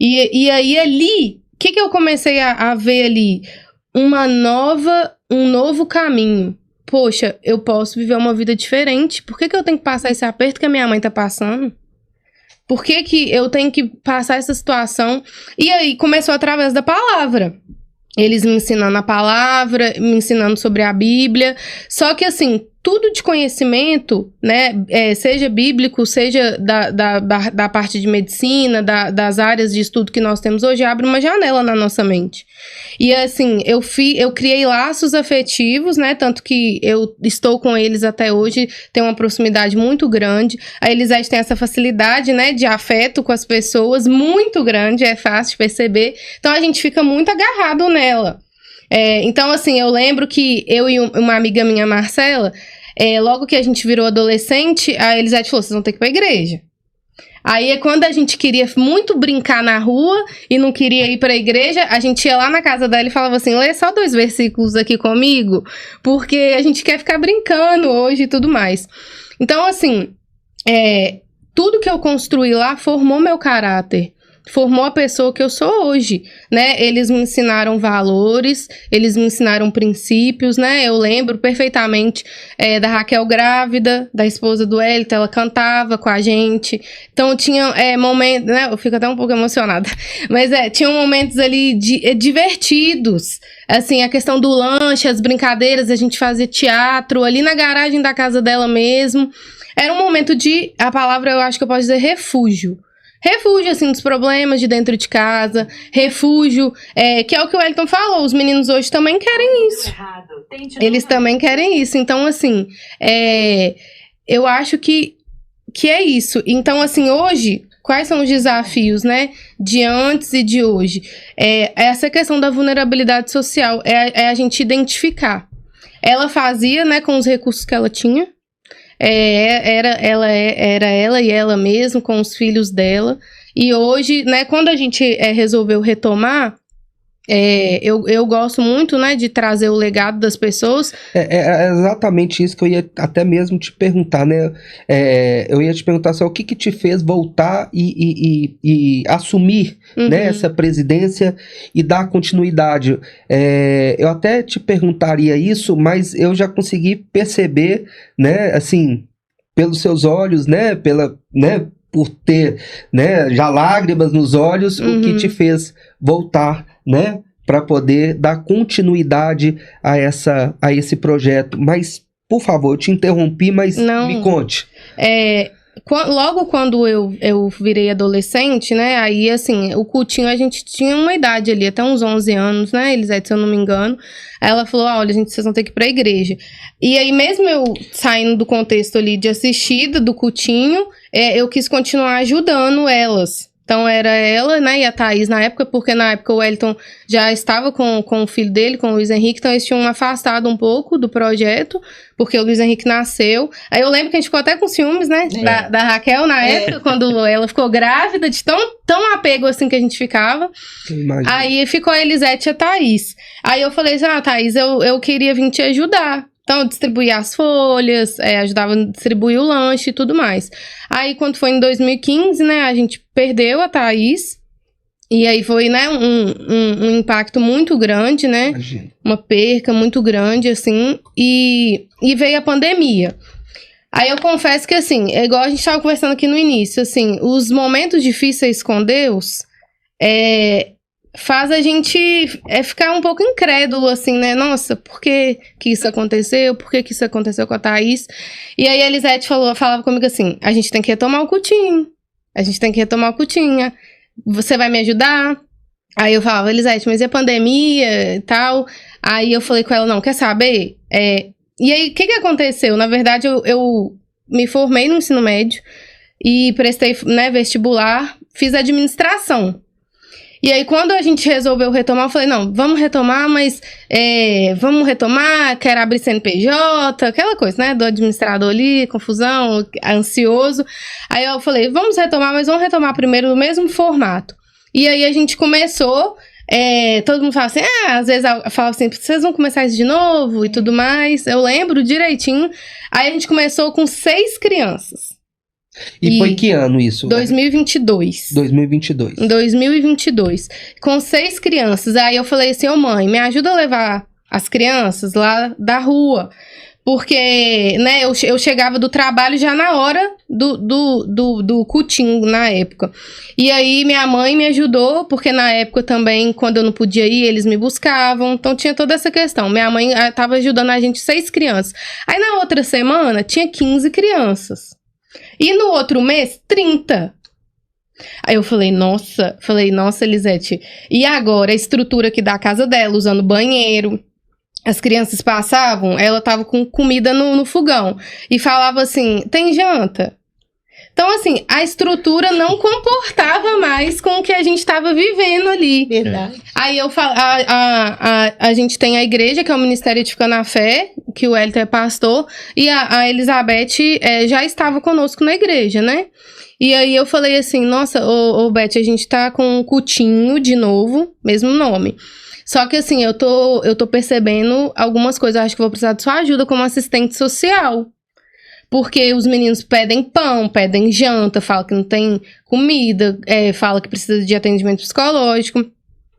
S4: E aí, ali que eu comecei a ver ali? Um novo caminho. Poxa, eu posso viver uma vida diferente. Por que eu tenho que passar esse aperto que a minha mãe tá passando? Por que eu tenho que passar essa situação? E aí começou através da palavra. Eles me ensinando a palavra, me ensinando sobre a Bíblia. Só que, assim, tudo de conhecimento, né, seja bíblico, seja da parte de medicina, das áreas de estudo que nós temos hoje, abre uma janela na nossa mente. E, assim, eu criei laços afetivos, né, tanto que eu estou com eles até hoje, tenho uma proximidade muito grande. A Elisete tem essa facilidade, né, de afeto com as pessoas, muito grande, é fácil de perceber. Então, a gente fica muito agarrado nela. Então, assim, eu lembro que eu e uma amiga minha, Marcela, logo que a gente virou adolescente, a Elisete falou, vocês vão ter que ir pra igreja. Aí, quando a gente queria muito brincar na rua e não queria ir pra igreja, a gente ia lá na casa dela e falava assim, lê só 2 versículos aqui comigo, porque a gente quer ficar brincando hoje e tudo mais. Então, assim, tudo que eu construí lá formou meu caráter. Formou a pessoa que eu sou hoje, né? Eles me ensinaram valores, eles me ensinaram princípios, né? Eu lembro perfeitamente da Raquel grávida, da esposa do Hélito, ela cantava com a gente. Então, tinha momentos, né? Eu fico até um pouco emocionada. Mas tinham momentos ali divertidos. Assim, a questão do lanche, as brincadeiras, a gente fazia teatro ali na garagem da casa dela mesmo. Era um momento a palavra eu acho que eu posso dizer refúgio. Refúgio, assim, dos problemas de dentro de casa. Refúgio, que é o que o Wellington falou. Os meninos hoje também querem isso. Eles também querem isso. Então, assim, eu acho que é isso. Então, assim, hoje, quais são os desafios, né? De antes e de hoje? Essa questão da vulnerabilidade social. A gente identificar. Ela fazia, né, com os recursos que ela tinha. Era ela e ela mesma, com os filhos dela. E hoje, né, quando a gente resolveu retomar, eu gosto muito, né, de trazer o legado das pessoas.
S1: É exatamente isso que eu ia até mesmo te perguntar, né? Eu ia te perguntar só o que te fez voltar e assumir, né, essa presidência e dar continuidade. Eu até te perguntaria isso, mas eu já consegui perceber, né, assim, pelos seus olhos, né, por ter, né, já lágrimas nos olhos, o que te fez voltar, né, para poder dar continuidade a esse projeto. Mas, por favor, eu te interrompi, mas não, me conte.
S4: Logo quando eu virei adolescente, né, aí, assim, o Coutinho, a gente tinha uma idade ali, até uns 11 anos, né, Elisete, se eu não me engano. Aí ela falou, olha, vocês vão ter que ir pra igreja. E aí, mesmo eu saindo do contexto ali de assistida do Coutinho, eu quis continuar ajudando elas. Então, era ela, né, e a Thaís na época, porque na época o Wellington já estava com o filho dele, com o Luiz Henrique, então eles tinham afastado um pouco do projeto, porque o Luiz Henrique nasceu. Aí eu lembro que a gente ficou até com ciúmes, né, da Raquel na época, quando ela ficou grávida, de tão apego assim que a gente ficava. Aí ficou a Elisete e a Thaís. Aí eu falei assim, Thaís, eu queria vir te ajudar. Então, eu distribuía as folhas, ajudava a distribuir o lanche e tudo mais. Aí, quando foi em 2015, né, a gente perdeu a Thaís. E aí foi, né, um impacto muito grande, né? Imagina. Uma perca muito grande, assim. E veio a pandemia. Aí eu confesso que, assim, é igual a gente estava conversando aqui no início, assim, os momentos difíceis com Deus faz a gente ficar um pouco incrédulo, assim, né? Nossa, por que isso aconteceu? Por que isso aconteceu com a Thaís? E aí a Elisete falava comigo assim, a gente tem que retomar o Coutinho. A gente tem que retomar o Coutinho. Você vai me ajudar? Aí eu falava, Elisete, mas e a pandemia e tal? Aí eu falei com ela, não, quer saber? E aí, o que aconteceu? Na verdade, eu me formei no ensino médio e prestei, né, vestibular, fiz administração. E aí, quando a gente resolveu retomar, eu falei, não, vamos retomar, mas quero abrir CNPJ, aquela coisa, né, do administrador ali, confusão, ansioso. Aí eu falei, vamos retomar, mas vamos retomar primeiro no mesmo formato. E aí a gente começou, todo mundo fala assim, às vezes fala assim, vocês vão começar isso de novo e tudo mais. Eu lembro direitinho. Aí a gente começou com 6 crianças.
S1: E foi que ano isso?
S4: 2022.
S1: 2022.
S4: Em 2022. Com 6 crianças. Aí eu falei assim, ô mãe, me ajuda a levar as crianças lá da rua. Porque, né, eu chegava do trabalho já na hora do cultinho, na época. E aí minha mãe me ajudou, porque na época também, quando eu não podia ir, eles me buscavam. Então tinha toda essa questão. Minha mãe estava ajudando a gente 6 crianças. Aí na outra semana, tinha 15 crianças. E no outro mês, 30. Aí eu falei, nossa, Elisete, e agora a estrutura aqui da casa dela, usando banheiro. As crianças passavam, ela tava com comida no fogão. E falava assim, tem janta? Então, assim, a estrutura não comportava mais com o que a gente estava vivendo ali.
S2: Verdade.
S4: Aí eu falo, a gente tem a igreja, que é o Ministério Edificando a Fé, que o Hélito é pastor, e a Elizabeth já estava conosco na igreja, né? E aí eu falei assim, nossa, ô Beth, a gente tá com um cultinho de novo, mesmo nome. Só que assim, eu tô percebendo algumas coisas, eu acho que vou precisar de sua ajuda como assistente social. Porque os meninos pedem pão, pedem janta, falam que não tem comida, falam que precisa de atendimento psicológico.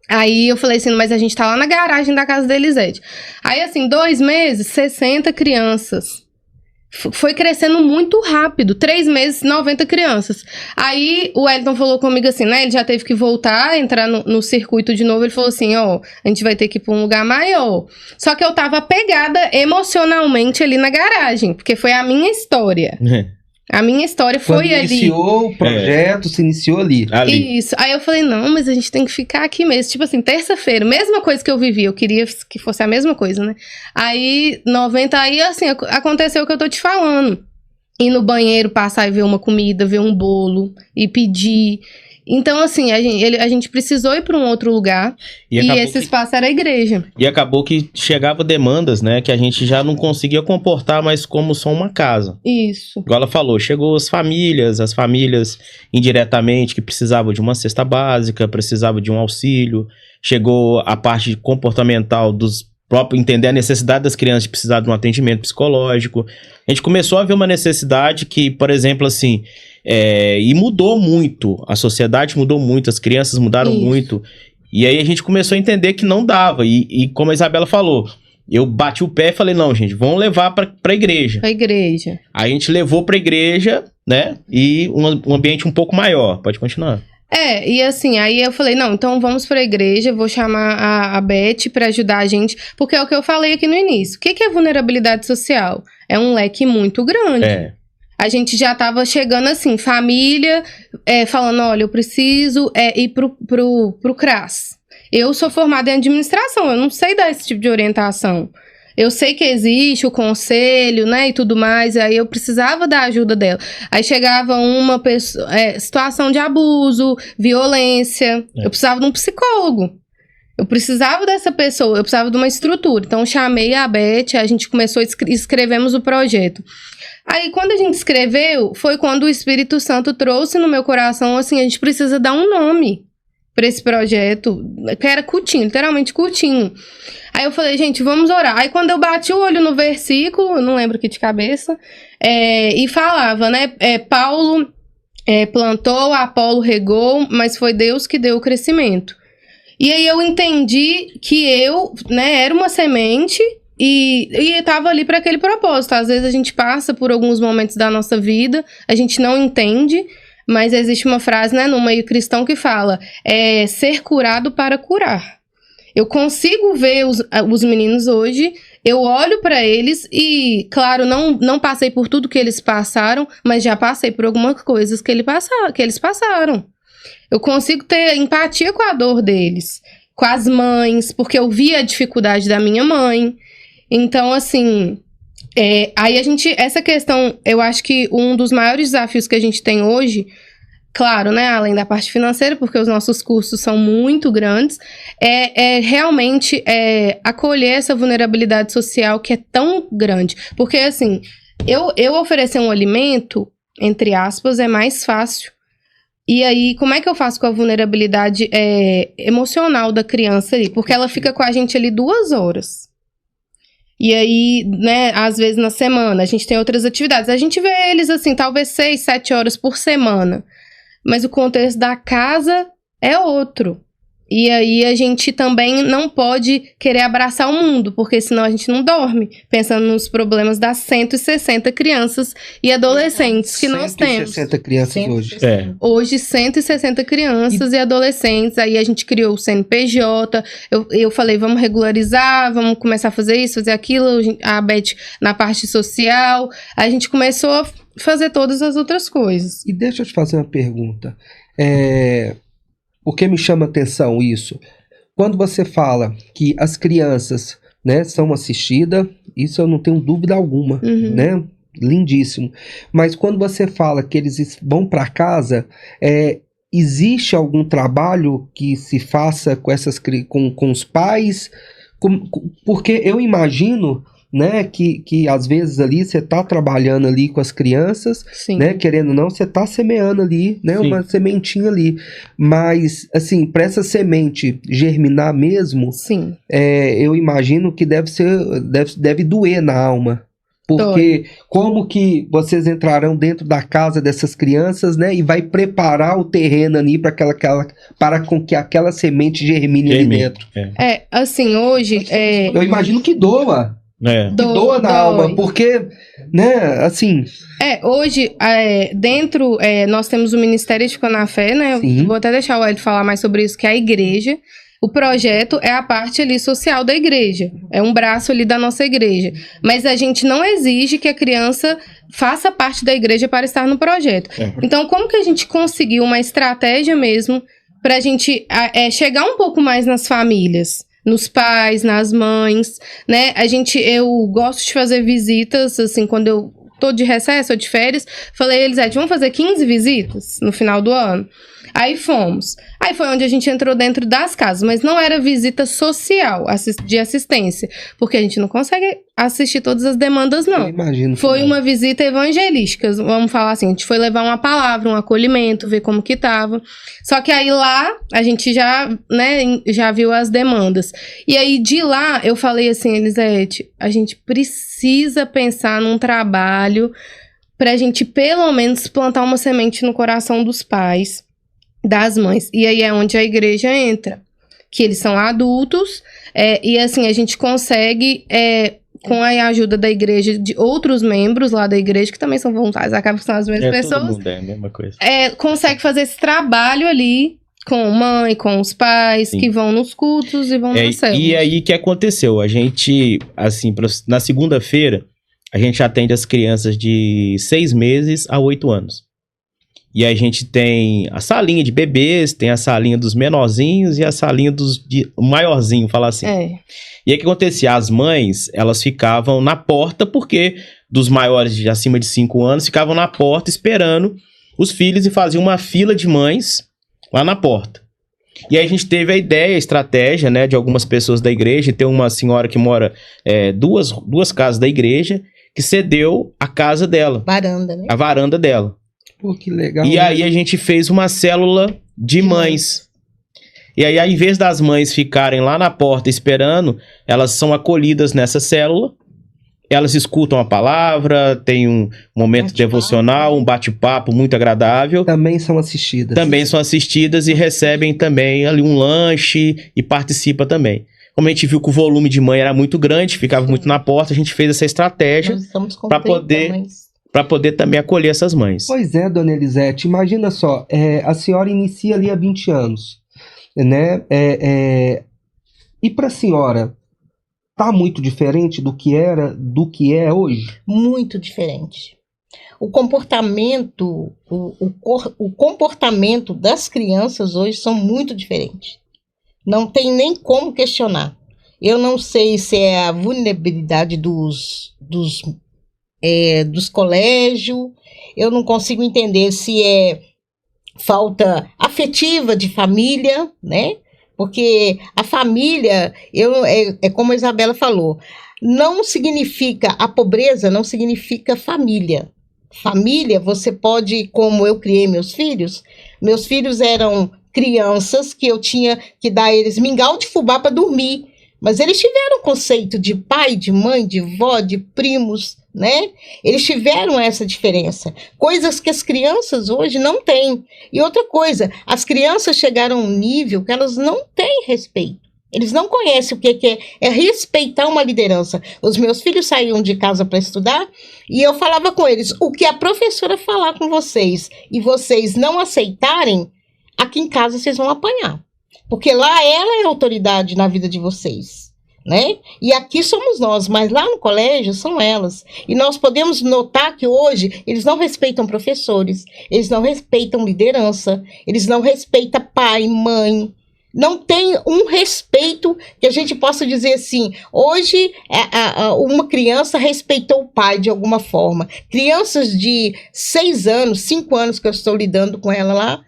S4: Aí eu falei assim, mas a gente tá lá na garagem da casa da Elisete. Aí assim, 2 meses, 60 crianças. Foi crescendo muito rápido. 3 meses, 90 crianças. Aí o Wellington falou comigo assim, né? Ele já teve que voltar, entrar no circuito de novo. Ele falou assim, ó, a gente vai ter que ir pra um lugar maior. Só que eu tava pegada emocionalmente ali na garagem, porque foi a minha história. A minha história foi ali.
S1: Iniciou o projeto, se iniciou ali.
S4: Isso. Aí eu falei, não, mas a gente tem que ficar aqui mesmo. Tipo assim, terça-feira, mesma coisa que eu vivi. Eu queria que fosse a mesma coisa, né? Aí, 90, aí assim, aconteceu o que eu tô te falando. Ir no banheiro, passar e ver uma comida, ver um bolo e pedir. Então, assim, a gente precisou ir para um outro lugar e esse espaço era a igreja.
S3: E acabou que chegava demandas, né, que a gente já não conseguia comportar mais como só uma casa.
S4: Isso.
S3: Igual ela falou, chegou as famílias indiretamente que precisavam de uma cesta básica, precisavam de um auxílio. Chegou a parte comportamental dos próprios, entender a necessidade das crianças de precisar de um atendimento psicológico. A gente começou a ver uma necessidade que, por exemplo, assim... e mudou muito, a sociedade mudou muito, as crianças mudaram muito, e aí a gente começou a entender que não dava, e como a Isabela falou, eu bati o pé e falei, não gente, vamos levar pra igreja.
S4: Pra igreja.
S3: Aí a gente levou pra igreja, né, e um ambiente um pouco maior, pode continuar.
S4: E assim, aí eu falei, não, então vamos pra igreja, vou chamar a Beth pra ajudar a gente, porque é o que eu falei aqui no início, o que é vulnerabilidade social? É um leque muito grande. A gente já tava chegando assim, família, falando, olha, eu preciso ir pro CRAS. Eu sou formada em administração, eu não sei dar esse tipo de orientação. Eu sei que existe o conselho, né, e tudo mais, aí eu precisava da ajuda dela. Aí chegava uma pessoa, situação de abuso, violência, eu precisava de um psicólogo. Eu precisava dessa pessoa, eu precisava de uma estrutura. Então eu chamei a Beth, a gente começou escrevemos o projeto. Aí, quando a gente escreveu, foi quando o Espírito Santo trouxe no meu coração, assim, a gente precisa dar um nome para esse projeto, que era cultinho, literalmente cultinho. Aí eu falei, gente, vamos orar. Aí, quando eu bati o olho no versículo, não lembro aqui de cabeça, e falava, né, Paulo plantou, Apolo regou, mas foi Deus que deu o crescimento. E aí eu entendi que eu, né, era uma semente... E tava ali para aquele propósito. Às vezes a gente passa por alguns momentos da nossa vida, a gente não entende, mas existe uma frase, né, no meio cristão que fala, ser curado para curar. Eu consigo ver os meninos hoje, eu olho para eles e, claro, não passei por tudo que eles passaram, mas já passei por algumas coisas que eles passaram. Eu consigo ter empatia com a dor deles, com as mães, porque eu vi a dificuldade da minha mãe. Então, assim, aí essa questão, eu acho que um dos maiores desafios que a gente tem hoje, claro, né, além da parte financeira, porque os nossos custos são muito grandes, realmente acolher essa vulnerabilidade social que é tão grande. Porque, assim, eu oferecer um alimento, entre aspas, é mais fácil. E aí, como é que eu faço com a vulnerabilidade emocional da criança ali? Porque ela fica com a gente ali 2 horas. E aí, né, às vezes na semana, a gente tem outras atividades. A gente vê eles, assim, talvez 6, 7 horas por semana. Mas o contexto da casa é outro. E aí a gente também não pode querer abraçar o mundo, porque senão a gente não dorme, pensando nos problemas das 160 crianças e adolescentes que nós temos.
S1: 160 crianças hoje.
S4: Hoje, 160 crianças e adolescentes. Aí a gente criou o CNPJ. Eu falei, vamos regularizar, vamos começar a fazer isso, fazer aquilo. A Beth na parte social. Aí a gente começou a fazer todas as outras coisas.
S1: E deixa eu te fazer uma pergunta. Por que me chama atenção isso? Quando você fala que as crianças, né, são assistidas, isso eu não tenho dúvida alguma, né? Lindíssimo. Mas quando você fala que eles vão para casa, existe algum trabalho que se faça com os pais? Porque eu imagino, né, que às vezes ali você tá trabalhando ali com as crianças,
S4: Sim.
S1: né, querendo ou não, você tá semeando ali, né,
S3: Sim.
S1: uma sementinha ali, mas assim, para essa semente germinar mesmo,
S4: Sim.
S1: eu imagino que deve doer na alma, porque como que vocês entrarão dentro da casa dessas crianças, né, e vai preparar o terreno ali para com que aquela semente germine ali dentro.
S4: Assim, hoje...
S1: Eu imagino que doa. Que doa na alma, porque, né, assim...
S4: Hoje, dentro, nós temos o Ministério de Conafé, né?
S1: Sim.
S4: Vou até deixar o Ed falar mais sobre isso, que é a igreja. O projeto é a parte ali social da igreja, é um braço ali da nossa igreja. Mas a gente não exige que a criança faça parte da igreja para estar no projeto. Então, como que a gente conseguiu uma estratégia mesmo para a gente chegar um pouco mais nas famílias? Nos pais, nas mães, né? Eu gosto de fazer visitas, assim, quando eu tô de recesso ou de férias, falei, Elisete, vamos fazer 15 visitas no final do ano? Aí fomos. Aí foi onde a gente entrou dentro das casas, mas não era visita social, de assistência, porque a gente não consegue assistir todas as demandas, não.
S1: Eu imagino.
S4: Foi uma visita evangelística, vamos falar assim, a gente foi levar uma palavra, um acolhimento, ver como que tava. Só que aí lá, a gente já viu as demandas. E aí de lá, eu falei assim, Elisete, a gente precisa pensar num trabalho pra gente pelo menos plantar uma semente no coração dos pais, das mães. E aí é onde a igreja entra, que eles são adultos, e assim, a gente consegue, com a ajuda da igreja, de outros membros lá da igreja, que também são voluntários, acabam que são as mesmas pessoas.
S3: Todo mundo é a mesma coisa.
S4: Consegue fazer esse trabalho ali com mãe, com os pais,
S3: Sim.
S4: que vão nos cultos e vão nas células.
S3: E aí, o que aconteceu? A gente, assim, na segunda-feira, a gente atende as crianças de 6 meses a 8 anos. E a gente tem a salinha de bebês, tem a salinha dos menorzinhos e a salinha dos maiorzinho, falar assim. E aí o que acontecia? As mães, elas ficavam na porta, porque dos maiores de acima de 5 anos ficavam na porta esperando os filhos e faziam uma fila de mães lá na porta. E aí a gente teve a ideia, a estratégia, né, de algumas pessoas da igreja. Tem uma senhora que mora duas casas da igreja, que cedeu a casa dela.
S2: Varanda, né?
S3: A varanda dela.
S1: Pô, que legal.
S3: E aí a gente fez uma célula de mães. E aí, ao invés das mães ficarem lá na porta esperando, elas são acolhidas nessa célula. Elas escutam a palavra, tem um momento devocional, um bate-papo muito agradável.
S1: Também são assistidas.
S3: Também são assistidas e recebem também ali um lanche e participa também. Como a gente viu que o volume de mãe era muito grande, ficava muito na porta, a gente fez essa estratégia para poder também acolher essas mães.
S1: Pois é, dona Elisete, imagina só, a senhora inicia ali há 20 anos, né? E para a senhora, tá muito diferente do que é hoje?
S2: Muito diferente. O comportamento, o comportamento das crianças hoje são muito diferentes. Não tem nem como questionar. Eu não sei se é a vulnerabilidade dos colégios, eu não consigo entender se é falta afetiva de família, né? Porque a família, como a Isabela falou, não significa, a pobreza não significa família. Família, você pode, como eu criei meus filhos eram crianças que eu tinha que dar eles mingau de fubá para dormir, Mas eles tiveram conceito de pai, de mãe, de vó, de primos, né? Eles tiveram essa diferença. Coisas que as crianças hoje não têm. E outra coisa, as crianças chegaram a um nível que elas não têm respeito. Eles não conhecem o que é respeitar uma liderança. Os meus filhos saíam de casa para estudar e eu falava com eles, o que a professora falar com vocês e vocês não aceitarem, aqui em casa vocês vão apanhar. Porque lá ela é autoridade na vida de vocês, né? E aqui somos nós, mas lá no colégio são elas. E nós podemos notar que hoje eles não respeitam professores, eles não respeitam liderança, eles não respeitam pai, mãe. Não tem um respeito que a gente possa dizer assim, hoje uma criança respeitou o pai de alguma forma. Crianças de 6 anos, 5 anos que eu estou lidando com ela lá,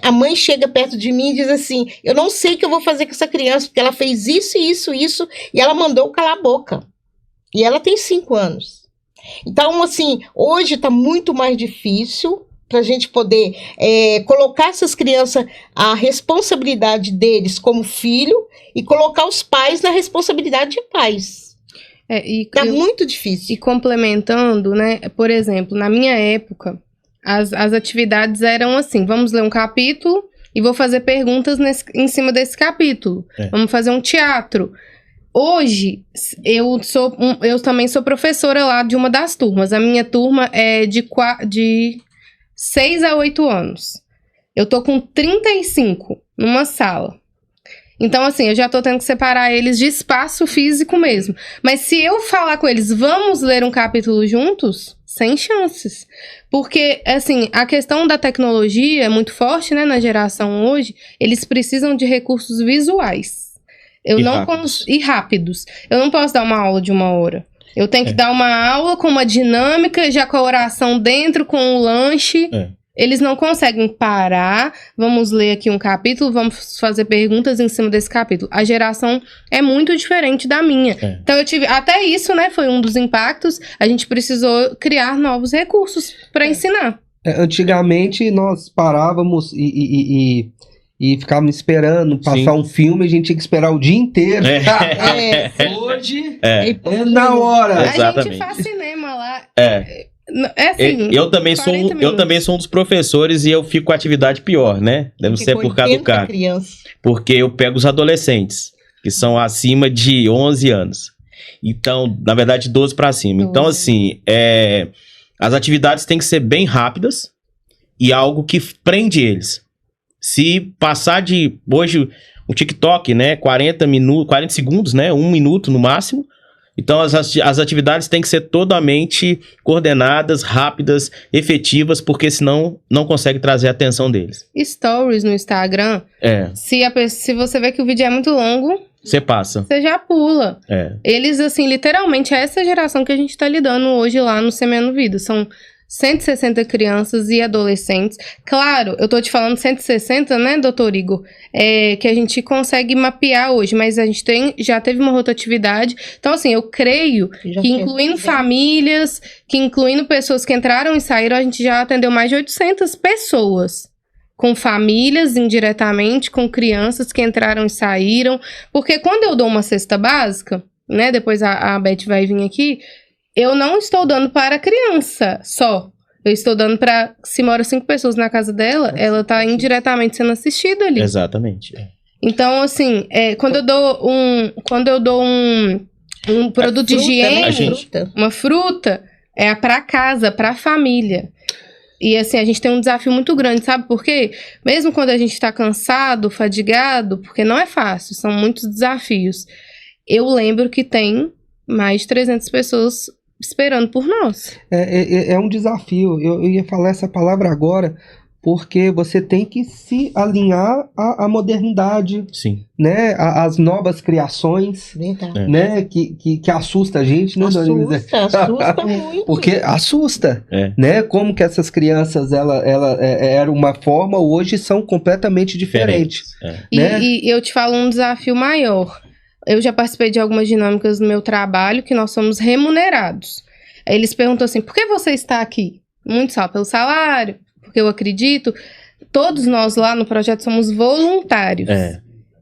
S2: a mãe chega perto de mim e diz assim, eu não sei o que eu vou fazer com essa criança, porque ela fez isso, isso, isso, e ela mandou calar a boca. E ela tem 5 anos. Então, assim, hoje está muito mais difícil para a gente poder colocar essas crianças, a responsabilidade deles como filho e colocar os pais na responsabilidade de pais. Tá muito difícil.
S4: E complementando, né, por exemplo, na minha época, as atividades eram assim, vamos ler um capítulo e vou fazer perguntas em cima desse capítulo. Vamos fazer um teatro. Hoje, eu também sou professora lá de uma das turmas. A minha turma é de 6 a 8 anos. Eu tô com 35 numa sala. Então, assim, eu já tô tendo que separar eles de espaço físico mesmo. Mas se eu falar com eles, vamos ler um capítulo juntos? Sem chances. Porque, assim, a questão da tecnologia é muito forte, né, na geração hoje. Eles precisam de recursos visuais. E rápidos. Eu não posso dar uma aula de 1 hora. Eu tenho que dar uma aula com uma dinâmica, já com a oração dentro, com o lanche. Eles não conseguem parar, vamos ler aqui um capítulo, vamos fazer perguntas em cima desse capítulo. A geração é muito diferente da minha. Então eu tive, até isso, né, foi um dos impactos, a gente precisou criar novos recursos para ensinar.
S1: Antigamente nós parávamos e ficávamos esperando passar um filme, a gente tinha que esperar o dia inteiro. Hoje é na hora.
S3: Exatamente.
S4: A gente faz cinema lá.
S3: Assim, eu também sou um dos professores e eu fico com a atividade pior, né? Deve ser por causa do cargo. Porque eu pego os adolescentes, que são acima de 11 anos. Então, na verdade, 12 para cima. Então, assim, as atividades têm que ser bem rápidas e algo que prende eles. Se passar de, hoje, o TikTok, né, 40 segundos, né, 1 minuto no máximo, então as atividades têm que ser totalmente coordenadas, rápidas, efetivas, porque senão não consegue trazer a atenção deles.
S4: Stories no Instagram, se você vê que o vídeo é muito longo,
S3: você passa.
S4: Você já pula. Eles, assim, literalmente, é essa geração que a gente tá lidando hoje lá no Semeando Vida, são 160 crianças e adolescentes. Claro, eu tô te falando 160, né, doutor Igor? Que a gente consegue mapear hoje, mas a gente já teve uma rotatividade. Então, assim, eu creio que incluindo famílias, que incluindo pessoas que entraram e saíram, a gente já atendeu mais de 800 pessoas. Com famílias, indiretamente, com crianças que entraram e saíram. Porque quando eu dou uma cesta básica, né, depois a Beth vai vir aqui, eu não estou dando para a criança só. Eu estou dando para... Se mora 5 pessoas na casa dela, ela está indiretamente sendo assistida ali.
S3: Exatamente.
S4: Então, assim, quando eu dou um produto de higiene, uma fruta, é para casa, para a família. E, assim, a gente tem um desafio muito grande, sabe por quê? Mesmo quando a gente está cansado, fadigado, porque não é fácil, são muitos desafios. Eu lembro que tem mais de 300 pessoas esperando por nós.
S1: É um desafio. Eu ia falar essa palavra agora, porque você tem que se alinhar à modernidade, né? Às novas criações, né? Que assusta a gente, né?
S2: Assusta muito.
S1: Porque assusta, né? Como que essas crianças, ela era uma forma, hoje são completamente diferentes. Né?
S4: E eu te falo um desafio maior. Eu já participei de algumas dinâmicas no meu trabalho que nós somos remunerados. Eles perguntam assim, por que você está aqui? Muito só pelo salário, porque eu acredito. Todos nós lá no projeto somos voluntários.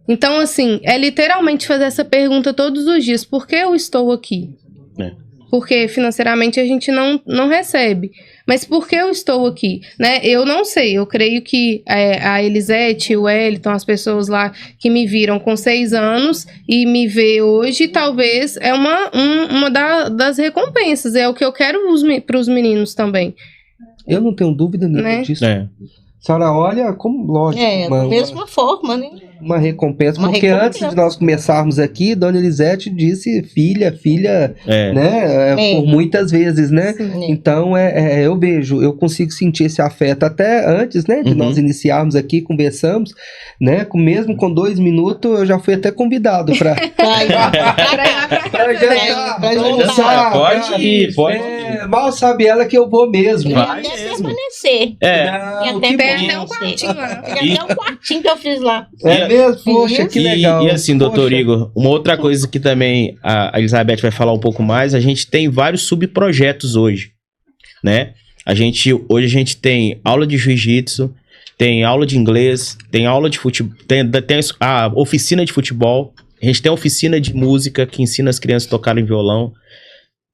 S4: Então, assim, é literalmente fazer essa pergunta todos os dias. Por que eu estou aqui? Porque financeiramente a gente não recebe. Mas por que eu estou aqui? Né? Eu não sei. Eu creio que a Elisete, o Wellington, as pessoas lá que me viram com 6 anos e me vê hoje, talvez é uma das recompensas. É o que eu quero para os meninos também.
S1: Eu não tenho dúvida nenhuma, né, disso. A senhora olha como, lógico,
S2: da mesma forma, né?
S1: Uma recompensa, porque antes de nós começarmos aqui, Dona Elisete disse filha, né? Por muitas vezes, né? Sim. Então, eu vejo, eu consigo sentir esse afeto até antes, né? De nós iniciarmos aqui, conversamos, né? Mesmo com 2 minutos, eu já fui até convidado para jantar.
S3: Pode ir.
S1: Mal sabe ela que eu vou mesmo.
S2: Vai permanecer. Tem até um quartinho lá. Tem até um quartinho que eu fiz lá.
S1: Mesmo? Poxa, que legal.
S3: E assim, doutor Igor, uma outra coisa que também a Elizabeth vai falar um pouco mais, a gente tem vários subprojetos hoje, né? Hoje a gente tem aula de jiu-jitsu, tem aula de inglês, tem aula de futebol, tem a oficina de futebol, a gente tem a oficina de música que ensina as crianças a tocarem violão,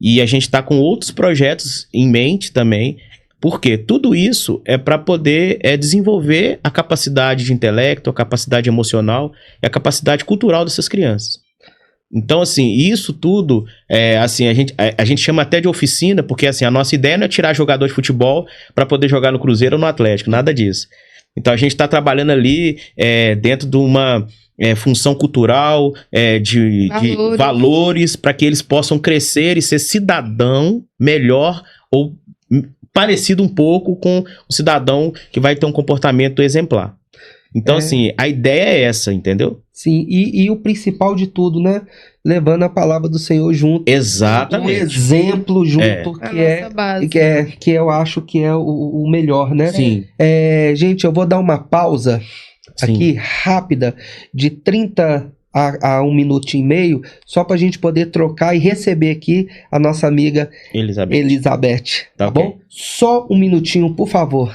S3: e a gente tá com outros projetos em mente também. Porque tudo isso é para poder desenvolver a capacidade de intelecto, a capacidade emocional e a capacidade cultural dessas crianças. Então, assim, isso tudo, assim, a gente chama até de oficina, porque assim, a nossa ideia não é tirar jogador de futebol para poder jogar no Cruzeiro ou no Atlético, nada disso. Então, a gente está trabalhando ali dentro de uma função cultural, de valores, para que eles possam crescer e ser cidadão melhor ou parecido um pouco com o cidadão que vai ter um comportamento exemplar. Então, assim, a ideia é essa, entendeu?
S1: Sim, e o principal de tudo, né? Levando a palavra do Senhor junto.
S3: Exatamente.
S1: Um exemplo junto, que eu acho que é o melhor, né?
S3: Sim.
S1: Gente, eu vou dar uma pausa aqui, rápida, de 30 a 1 minuto e meio, só pra gente poder trocar e receber aqui a nossa amiga Elizabeth. Tá okay. Bom? Só 1 minutinho, por favor.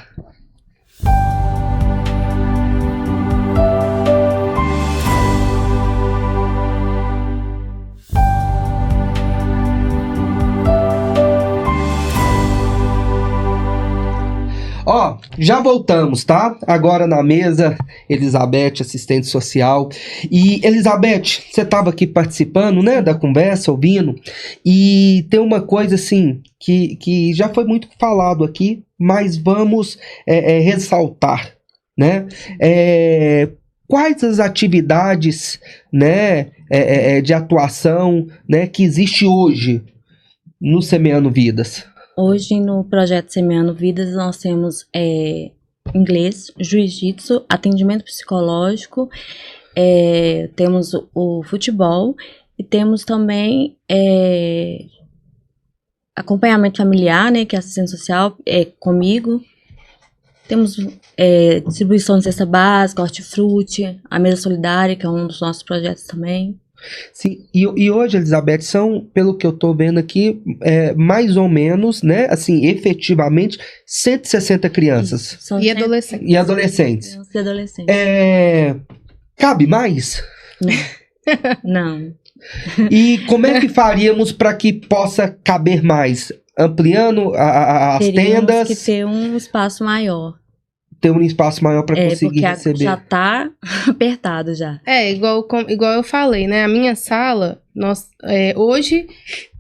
S1: Já voltamos, tá? Agora na mesa, Elizabeth, assistente social. E, Elizabeth, você estava aqui participando, né, da conversa, ouvindo, e tem uma coisa, assim, que já foi muito falado aqui, mas vamos ressaltar, né? Quais as atividades, né, de atuação, né, que existe hoje no Semeando Vidas?
S5: Hoje, no projeto Semeando Vidas, nós temos inglês, jiu-jitsu, atendimento psicológico, temos o futebol e temos também acompanhamento familiar, né, que é assistente social comigo. Temos distribuição de cesta básica, hortifruti, a mesa solidária, que é um dos nossos projetos também.
S1: Sim, e hoje, Elizabeth, são, pelo que eu tô vendo aqui, mais ou menos, né, assim, efetivamente, 160 crianças.
S5: Isso,
S1: e adolescentes.
S5: E adolescentes.
S1: Cabe mais?
S5: Não.
S1: E como é que faríamos para que possa caber mais? Ampliando as tendas?
S5: Teríamos que ter um espaço maior.
S1: Ter um espaço maior para conseguir receber.
S5: Já tá apertado já.
S4: Igual eu falei, né? A minha sala, hoje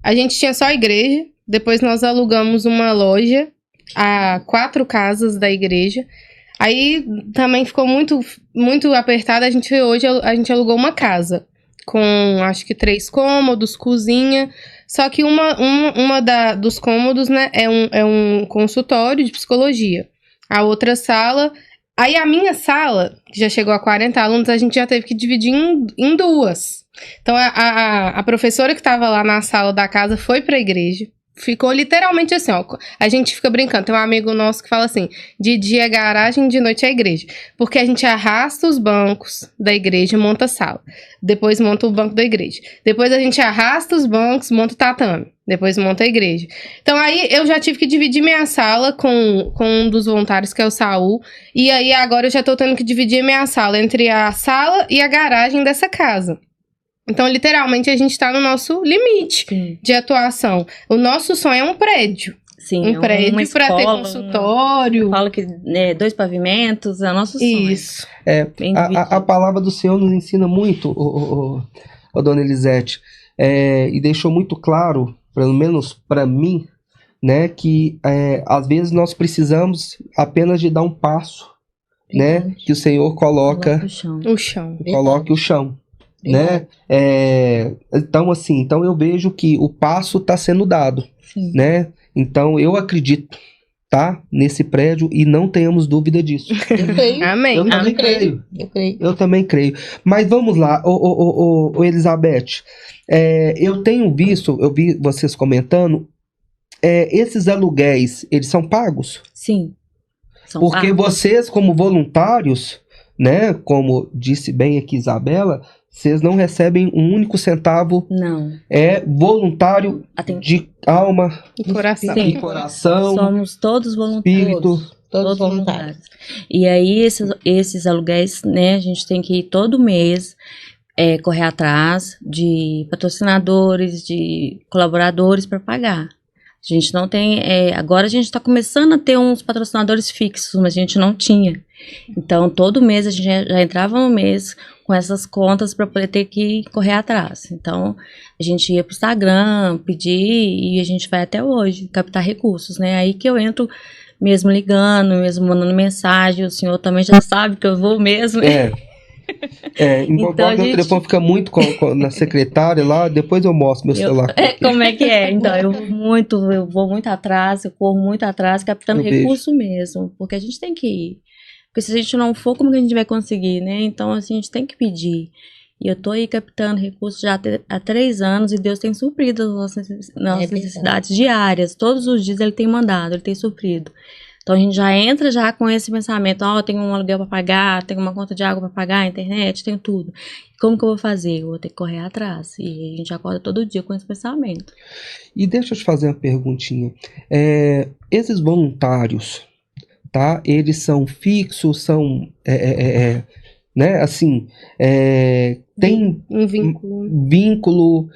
S4: a gente tinha só a igreja, depois nós alugamos uma loja a 4 casas da igreja. Aí também ficou muito, muito apertado. Hoje a gente alugou uma casa com acho que 3 cômodos, cozinha. Só que dos cômodos, né, é um consultório de psicologia. A outra sala... Aí a minha sala, que já chegou a 40 alunos, a gente já teve que dividir em 2. Então a professora que estava lá na sala da casa foi para a igreja, ficou literalmente assim, ó. A gente fica brincando. Tem um amigo nosso que fala assim: de dia é garagem, de noite é igreja. Porque a gente arrasta os bancos da igreja e monta a sala. Depois monta o banco da igreja. Depois a gente arrasta os bancos, monta o tatame. Depois monta a igreja. Então aí eu já tive que dividir minha sala com um dos voluntários, que é o Saul. E aí agora eu já tô tendo que dividir minha sala entre a sala e a garagem dessa casa. Então, literalmente, a gente tá no nosso limite de atuação. O nosso sonho é um prédio.
S5: Sim,
S4: Um prédio
S5: uma
S4: para ter
S5: escola,
S4: consultório.
S5: Eu falo que 2 pavimentos é o nosso sonho.
S4: Isso.
S5: Bem
S1: A
S5: dividido.
S1: palavra do Senhor nos ensina muito, dona Elisete, e deixou muito claro, pelo menos para mim, né, que às vezes nós precisamos apenas de dar um passo, né, que o Senhor coloca,
S5: Coloca o chão.
S4: O chão.
S1: coloque o chão, né? Então eu vejo que o passo está sendo dado,
S5: Sim.
S1: né? Então eu acredito, tá, nesse prédio e não tenhamos dúvida disso.
S2: Eu creio.
S4: Amém.
S1: Eu também
S2: Eu creio.
S1: creio.
S2: Eu creio.
S1: Eu também creio. Mas vamos lá, Elizabeth. Eu vi vocês comentando, esses aluguéis, eles são pagos?
S5: Sim. São
S1: Porque
S5: pagos.
S1: vocês, como voluntários, né, como disse bem aqui Isabela, vocês não recebem um único centavo,
S5: Não.
S1: é voluntário de alma
S4: E coração.
S5: Sim.
S1: e coração,
S5: Somos todos voluntários.
S1: espírito.
S2: Todos voluntários.
S5: E aí, esses aluguéis, né, a gente tem que ir todo mês correr atrás de patrocinadores, de colaboradores para pagar. A gente não tem. Agora a gente está começando a ter uns patrocinadores fixos, mas a gente não tinha. Então, todo mês a gente já entrava no mês com essas contas para poder ter que correr atrás. Então, a gente ia pro Instagram, pedir, e a gente vai até hoje captar recursos, né? Aí que eu entro mesmo ligando, mesmo mandando mensagem, o senhor também já sabe que eu vou mesmo.
S1: Embora
S5: Então,
S1: meu telefone fica muito na secretária lá, depois eu mostro meu celular.
S5: Como é que é? Então, eu vou muito atrás, eu corro muito atrás, captando
S1: Eu
S5: recurso mesmo, porque a gente tem que ir. Porque se a gente não for, como que a gente vai conseguir, né? Então, assim, a gente tem que pedir. E eu tô aí captando recursos já há 3 anos e Deus tem suprido as nossas necessidades diárias. Todos os dias Ele tem mandado, Ele tem suprido. Então, a gente já entra já com esse pensamento, tenho um aluguel para pagar, tenho uma conta de água para pagar, internet, tenho tudo. Como que eu vou fazer? Eu vou ter que correr atrás. E a gente acorda todo dia com esse pensamento.
S1: E deixa eu te fazer uma perguntinha. Esses voluntários, tá? Eles são fixos, são, né? Assim, tem
S4: Um vínculo.
S1: vínculo.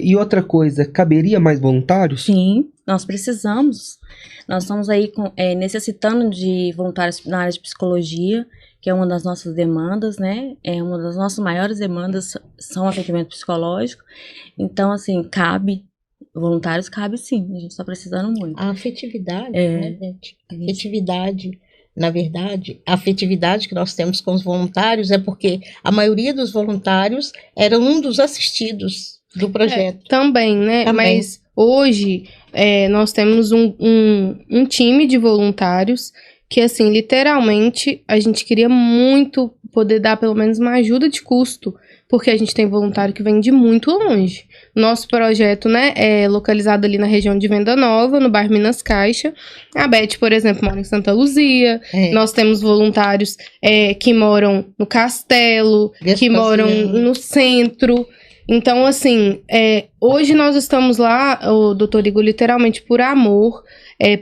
S1: E outra coisa, caberia mais voluntários?
S5: Sim, nós precisamos. Nós estamos aí necessitando de voluntários na área de psicologia, que é uma das nossas demandas, né? Uma das nossas maiores demandas são atendimento psicológico. Então, assim, voluntários cabe sim, a gente está precisando muito.
S2: A afetividade, né, gente? A afetividade, na verdade, a afetividade que nós temos com os voluntários é porque a maioria dos voluntários era um dos assistidos do projeto.
S4: Também, né?
S2: Também.
S4: Mas hoje nós temos um time de voluntários que, assim, literalmente, a gente queria muito poder dar pelo menos uma ajuda de custo, porque a gente tem voluntário que vem de muito longe. Nosso projeto, né, é localizado ali na região de Venda Nova, no bairro Minas Caixa. A Beth, por exemplo, mora em Santa Luzia. Nós temos voluntários que moram no Castelo, que moram no centro. Então, assim, hoje nós estamos lá, o Dr. Igor, literalmente por amor,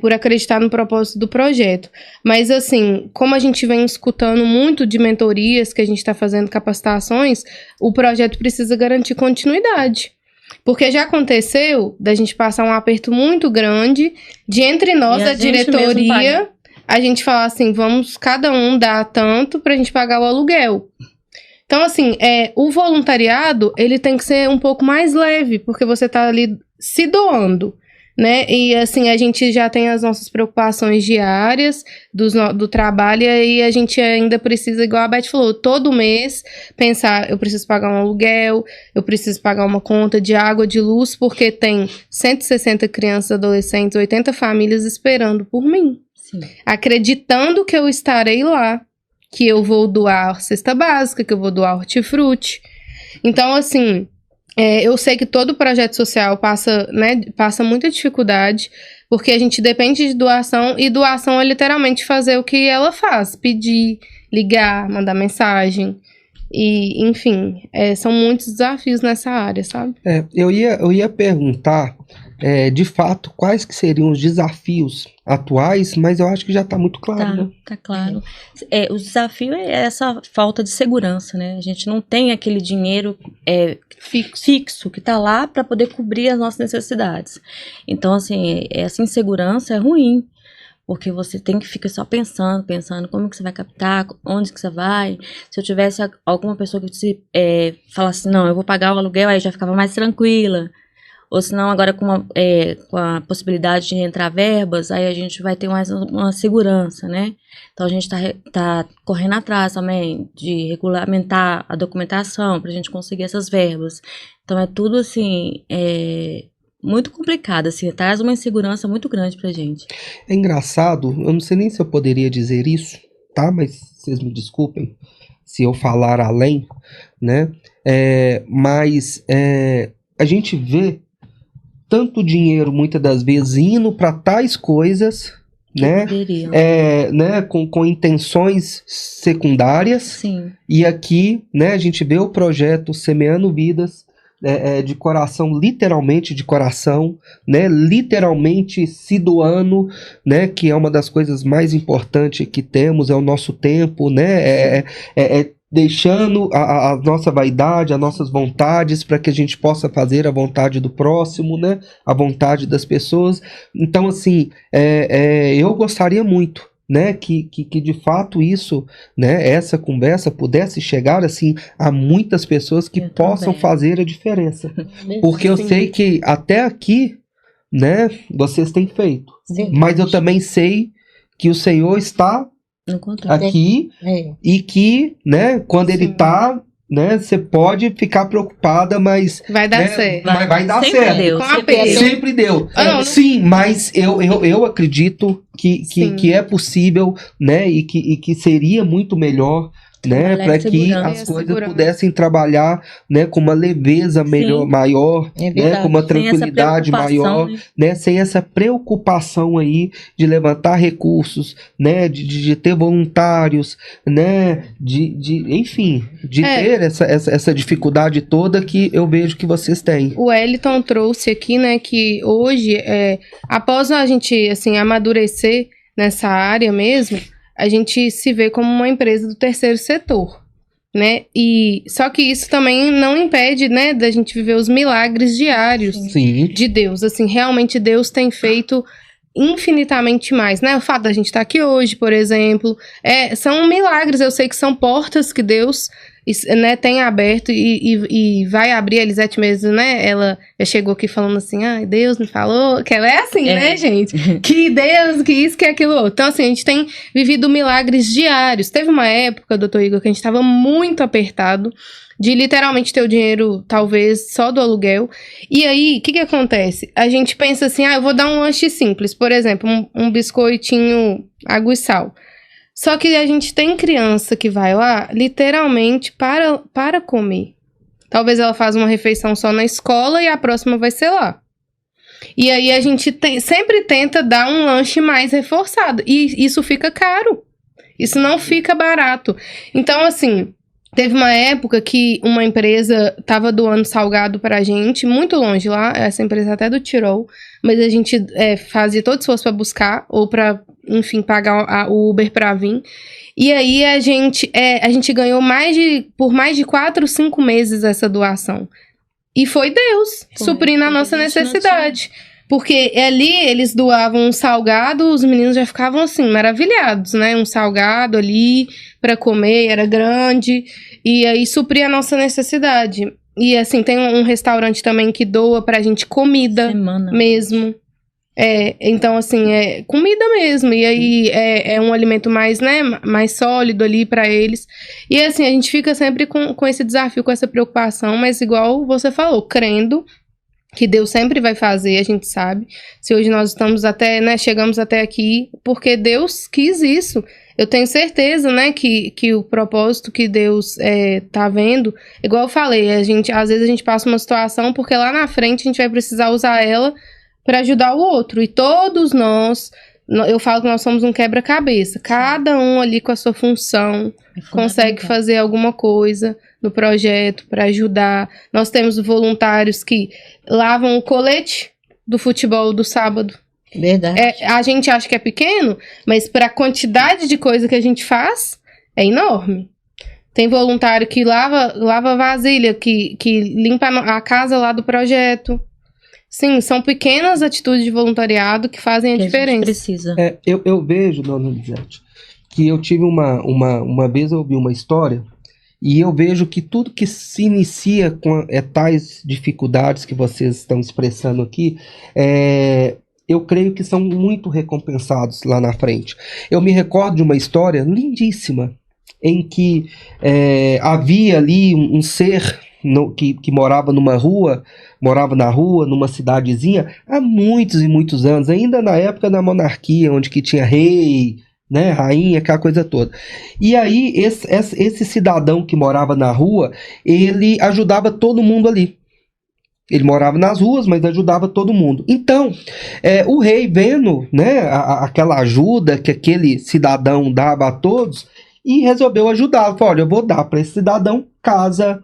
S4: por acreditar no propósito do projeto. Mas, assim, como a gente vem escutando muito de mentorias, que a gente está fazendo capacitações, o projeto precisa garantir continuidade. Porque já aconteceu da gente passar um aperto muito grande de entre nós,
S5: E
S4: a diretoria, a gente falar assim, vamos cada um dar tanto pra gente pagar o aluguel. Então, assim, o voluntariado, ele tem que ser um pouco mais leve, porque você tá ali se doando, né? E, assim, a gente já tem as nossas preocupações diárias do trabalho, e aí a gente ainda precisa, igual a Beth falou, todo mês pensar, eu preciso pagar um aluguel, eu preciso pagar uma conta de água, de luz, porque tem 160 crianças, adolescentes, 80 famílias esperando por mim.
S5: Sim.
S4: Acreditando que eu estarei lá, que eu vou doar cesta básica, que eu vou doar hortifruti. Então, assim, eu sei que todo projeto social passa muita dificuldade, porque a gente depende de doação, e doação é literalmente fazer o que ela faz, pedir, ligar, mandar mensagem, e enfim, são muitos desafios nessa área, sabe?
S1: Eu ia perguntar, de fato, quais que seriam os desafios atuais, mas eu acho que já está muito claro, né?
S5: Tá claro. O desafio é essa falta de segurança, né? A gente não tem aquele dinheiro fixo que tá lá para poder cobrir as nossas necessidades. Então, assim, essa insegurança é ruim, porque você tem que ficar só pensando como que você vai captar, onde que você vai. Se eu tivesse alguma pessoa que falasse, não, eu vou pagar o aluguel, aí eu já ficava mais tranquila. Ou senão, agora com a possibilidade de entrar verbas, aí a gente vai ter mais uma segurança, né? Então, a gente tá correndo atrás também de regulamentar a documentação para a gente conseguir essas verbas. Então, é tudo, assim, muito complicado, assim, traz uma insegurança muito grande pra gente.
S1: É engraçado, eu não sei nem se eu poderia dizer isso, tá? Mas vocês me desculpem se eu falar além, né? Mas a gente vê tanto dinheiro, muitas das vezes, indo para tais coisas, né? Com intenções secundárias.
S5: Sim.
S1: E aqui, né, a gente vê o projeto Semeando Vidas, de coração, literalmente de coração, né? Literalmente se doando, né? Que é uma das coisas mais importantes que temos, é o nosso tempo, né? Deixando a nossa vaidade, as nossas vontades, para que a gente possa fazer a vontade do próximo, né? A vontade das pessoas. Então, assim, eu gostaria muito, né? Que de fato isso, né? Essa conversa pudesse chegar, assim, a muitas pessoas que possam fazer a diferença. Porque eu sei que até aqui, né? Vocês têm feito.
S2: Sim.
S1: Mas eu também sei que o Senhor está aqui, e que, né, quando Ele tá, né, você pode ficar preocupada, mas
S4: vai dar certo.
S1: Vai dar
S5: sempre
S1: certo.
S5: Deu,
S1: sempre deu. Sim, mas eu acredito que é possível, né, e que seria muito melhor, né, para que as coisas pudessem trabalhar, né, com uma leveza maior, né, com uma tranquilidade maior, né, sem essa preocupação aí de levantar recursos, né, de ter voluntários, né, enfim, de ter essa dificuldade toda que eu vejo que vocês têm.
S4: O Wellington trouxe aqui, né, que hoje, após a gente, assim, amadurecer nessa área mesmo, a gente se vê como uma empresa do terceiro setor, né? E só que isso também não impede, né, da gente viver os milagres diários de Deus. Assim, realmente Deus tem feito infinitamente mais, né? O fato da gente estar aqui hoje, por exemplo, são milagres. Eu sei que são portas que Deus, né, tem aberto e vai abrir. A Elisete mesmo, né? Ela já chegou aqui falando assim, Deus me falou, que ela é assim, né, gente? Que Deus, que isso, que aquilo outro. Então, assim, a gente tem vivido milagres diários. Teve uma época, doutor Igor, que a gente estava muito apertado, de literalmente ter o dinheiro, talvez, só do aluguel. E aí, o que acontece? A gente pensa assim, eu vou dar um lanche simples, por exemplo, um biscoitinho, água e sal. Só que a gente tem criança que vai lá, literalmente, para comer. Talvez ela faça uma refeição só na escola e a próxima vai ser lá. E aí a gente sempre tenta dar um lanche mais reforçado. E isso fica caro. Isso não fica barato. Então, assim, teve uma época que uma empresa estava doando salgado pra gente, muito longe lá, essa empresa até do Tirol, mas a gente fazia todo esforço para buscar, ou para, enfim, pagar o Uber pra vir. E aí a gente ganhou por mais de 4, 5 meses essa doação. E foi Deus suprindo a nossa necessidade. Porque ali eles doavam um salgado, os meninos já ficavam assim, maravilhados, né? Um salgado ali para comer, era grande, e aí supria a nossa necessidade. E assim, tem um restaurante também que doa pra gente comida mesmo. Então assim, comida mesmo, e aí é um alimento mais, né, mais sólido ali pra eles. E assim, a gente fica sempre com esse desafio, com essa preocupação, mas igual você falou, crendo que Deus sempre vai fazer, a gente sabe. Se hoje nós estamos chegamos até aqui, porque Deus quis isso. eu tenho certeza, né, que o propósito que Deus tá vendo, igual eu falei, às vezes a gente passa uma situação porque lá na frente a gente vai precisar usar ela para ajudar o outro. E todos nós, eu falo que nós somos um quebra-cabeça. Cada um ali com a sua função consegue fazer alguma coisa no projeto para ajudar. Nós temos voluntários que lavam o colete do futebol do sábado.
S2: Verdade.
S4: A gente acha que é pequeno, mas para a quantidade de coisa que a gente faz, é enorme. Tem voluntário que lava vasilha, que limpa a casa lá do projeto. Sim, são pequenas atitudes de voluntariado que fazem a diferença.
S5: A gente precisa.
S1: Eu vejo, dona Elisete, que eu tive uma vez eu ouvi uma história, e eu vejo que tudo que se inicia com tais dificuldades que vocês estão expressando aqui, eu creio que são muito recompensados lá na frente. Eu me recordo de uma história lindíssima, em que havia ali um ser que morava na rua, numa cidadezinha, há muitos e muitos anos, ainda na época da monarquia, onde que tinha rei, né, rainha, aquela coisa toda. E aí, esse cidadão que morava na rua, ele ajudava todo mundo ali. Ele morava nas ruas, mas ajudava todo mundo. Então, o rei, vendo, né, aquela ajuda que aquele cidadão dava a todos, e resolveu ajudá-lo. Falou: olha, eu vou dar para esse cidadão casa,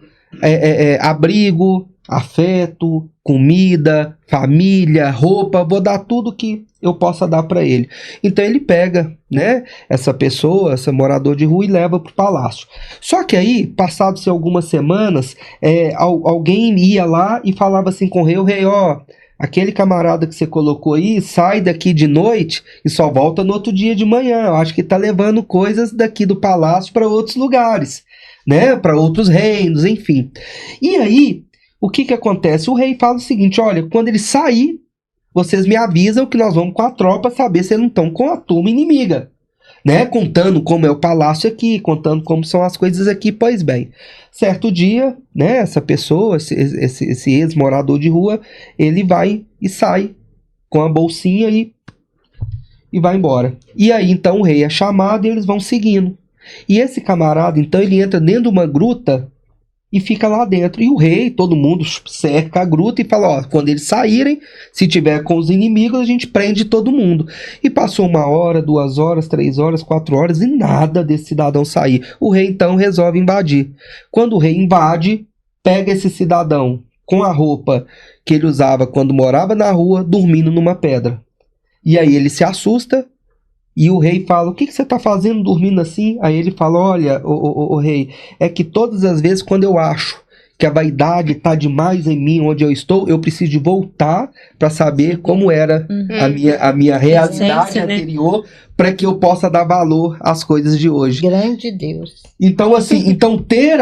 S1: abrigo, afeto, comida, família, roupa, vou dar tudo que eu possa dar para ele. Então ele pega, né, essa pessoa, esse morador de rua, e leva para o palácio. Só que aí, passados algumas semanas, alguém ia lá e falava assim com o rei: ó, aquele camarada que você colocou aí, sai daqui de noite e só volta no outro dia de manhã. Eu acho que tá levando coisas daqui do palácio para outros lugares, né, para outros reinos, enfim. E aí, o que acontece? O rei fala o seguinte: olha, quando ele sair, vocês me avisam que nós vamos com a tropa saber se eles não estão com a turma inimiga, né? Contando como é o palácio aqui, contando como são as coisas aqui. Pois bem, certo dia, né, essa pessoa, esse ex-morador de rua, ele vai e sai com a bolsinha e vai embora. E aí, então, o rei é chamado e eles vão seguindo. E esse camarada, então, ele entra dentro de uma gruta e fica lá dentro. E o rei, todo mundo cerca a gruta e fala: ó, quando eles saírem, se tiver com os inimigos, a gente prende todo mundo. E passou 1 hora, 2 horas, 3 horas, 4 horas, e nada desse cidadão sair. O rei, então, resolve invadir. Quando o rei invade, pega esse cidadão com a roupa que ele usava quando morava na rua, dormindo numa pedra. E aí ele se assusta, e o rei fala: o que você está fazendo dormindo assim? Aí ele fala: olha, o rei, é que todas as vezes quando eu acho que a vaidade está demais em mim, onde eu estou, eu preciso de voltar para saber como era a minha realidade anterior, para que eu possa dar valor às coisas de hoje.
S2: Grande Deus.
S1: Então, assim, ter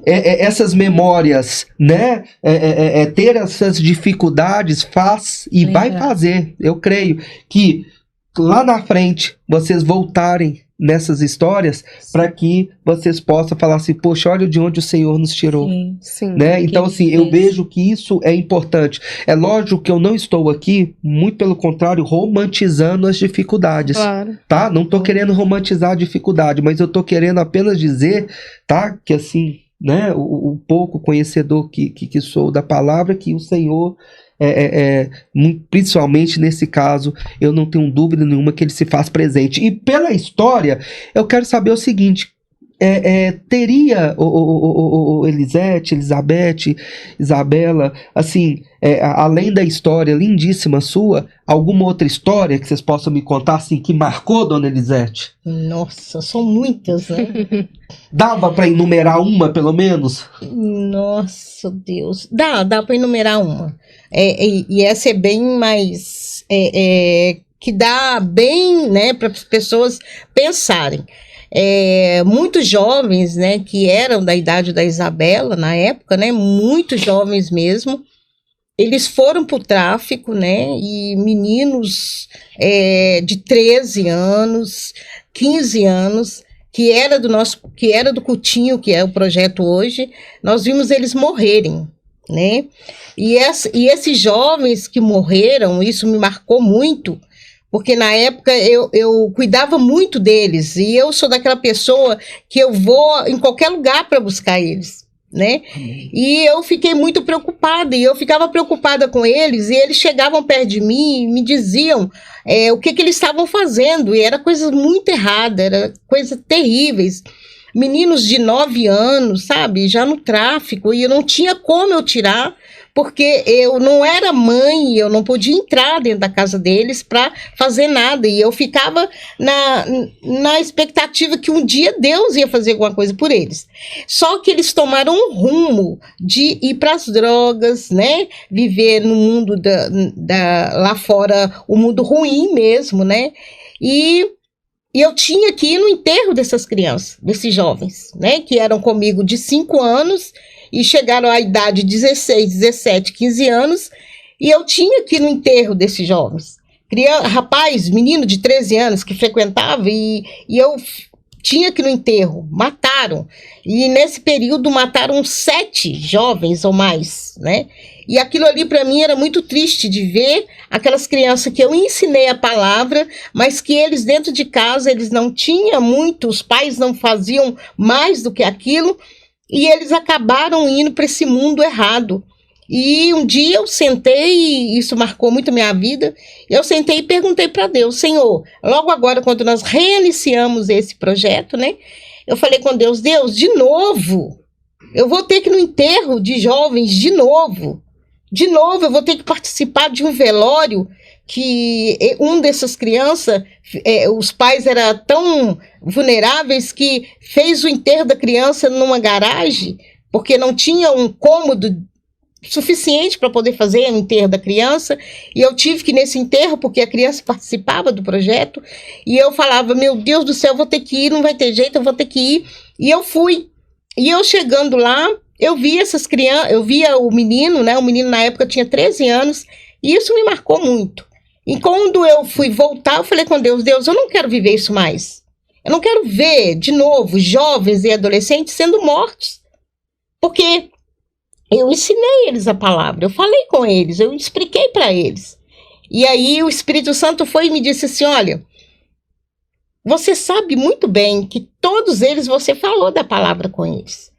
S1: essas memórias, né, ter essas dificuldades faz e vai fazer, eu creio, que lá na frente vocês voltarem nessas histórias para que vocês possam falar assim: poxa, olha de onde o Senhor nos tirou.
S4: Sim.
S1: Né? Então, assim, eu vejo que isso é importante. É lógico que eu não estou aqui, muito pelo contrário, romantizando as dificuldades.
S4: Claro.
S1: Tá? Não estou querendo romantizar a dificuldade, mas eu estou querendo apenas dizer, tá, que assim, né, o pouco conhecedor que sou da palavra, que o Senhor, principalmente nesse caso, eu não tenho dúvida nenhuma que ele se faz presente. E pela história, eu quero saber o seguinte: teria Elisete, Elizabeth, Isabela, assim, além da história lindíssima sua, alguma outra história que vocês possam me contar, assim, que marcou, dona Elisete?
S2: Nossa, são muitas, né?
S1: Dava para enumerar uma, pelo menos?
S2: Nossa, Deus. Dá para enumerar uma. E essa é bem mais... que dá bem, né, para as pessoas pensarem. Muitos jovens, né, que eram da idade da Isabela na época, né, muitos jovens mesmo, eles foram para o tráfico, né, e meninos de 13 anos, 15 anos, que era do Coutinho, que é o projeto hoje, nós vimos eles morrerem, né, e esses jovens que morreram, isso me marcou muito, porque na época eu cuidava muito deles, e eu sou daquela pessoa que eu vou em qualquer lugar para buscar eles, né? E eu fiquei muito preocupada, e eu ficava preocupada com eles, e eles chegavam perto de mim e me diziam o que eles estavam fazendo, e era coisas muito erradas, era coisas terríveis. Meninos de 9 anos, sabe, já no tráfico, e eu não tinha como eu tirar, porque eu não era mãe, eu não podia entrar dentro da casa deles para fazer nada, e eu ficava na expectativa que um dia Deus ia fazer alguma coisa por eles. Só que eles tomaram um rumo de ir para as drogas, né, viver no mundo lá fora, o mundo ruim mesmo, né, e eu tinha que ir no enterro dessas crianças, desses jovens, né, que eram comigo de 5 anos, e chegaram à idade de 16, 17, 15 anos, e eu tinha que ir no enterro desses jovens. Rapaz, menino de 13 anos que frequentava, e eu tinha que ir no enterro. Mataram. E nesse período mataram 7 jovens ou mais, né? E aquilo ali para mim era muito triste de ver aquelas crianças que eu ensinei a palavra, mas que eles dentro de casa, eles não tinham muito, os pais não faziam mais do que aquilo, e eles acabaram indo para esse mundo errado. E um dia eu sentei, e isso marcou muito a minha vida, eu sentei e perguntei para Deus, Senhor, logo agora quando nós reiniciamos esse projeto, né, eu falei com Deus, de novo, eu vou ter que ir no enterro de jovens de novo eu vou ter que participar de um velório que um dessas crianças, os pais eram tão vulneráveis que fez o enterro da criança numa garagem, porque não tinha um cômodo suficiente para poder fazer o enterro da criança, e eu tive que ir nesse enterro, porque a criança participava do projeto, e eu falava, meu Deus do céu, eu vou ter que ir, não vai ter jeito, eu vou ter que ir, e eu fui, e eu chegando lá, eu vi essas crianças, eu via o menino, né, o menino na época tinha 13 anos, e isso me marcou muito. E quando eu fui voltar, eu falei com Deus, eu não quero viver isso mais. Eu não quero ver, de novo, jovens e adolescentes sendo mortos. Porque eu ensinei eles a palavra, eu falei com eles, eu expliquei para eles. E aí o Espírito Santo foi e me disse assim, olha, você sabe muito bem que todos eles, você falou da palavra com eles.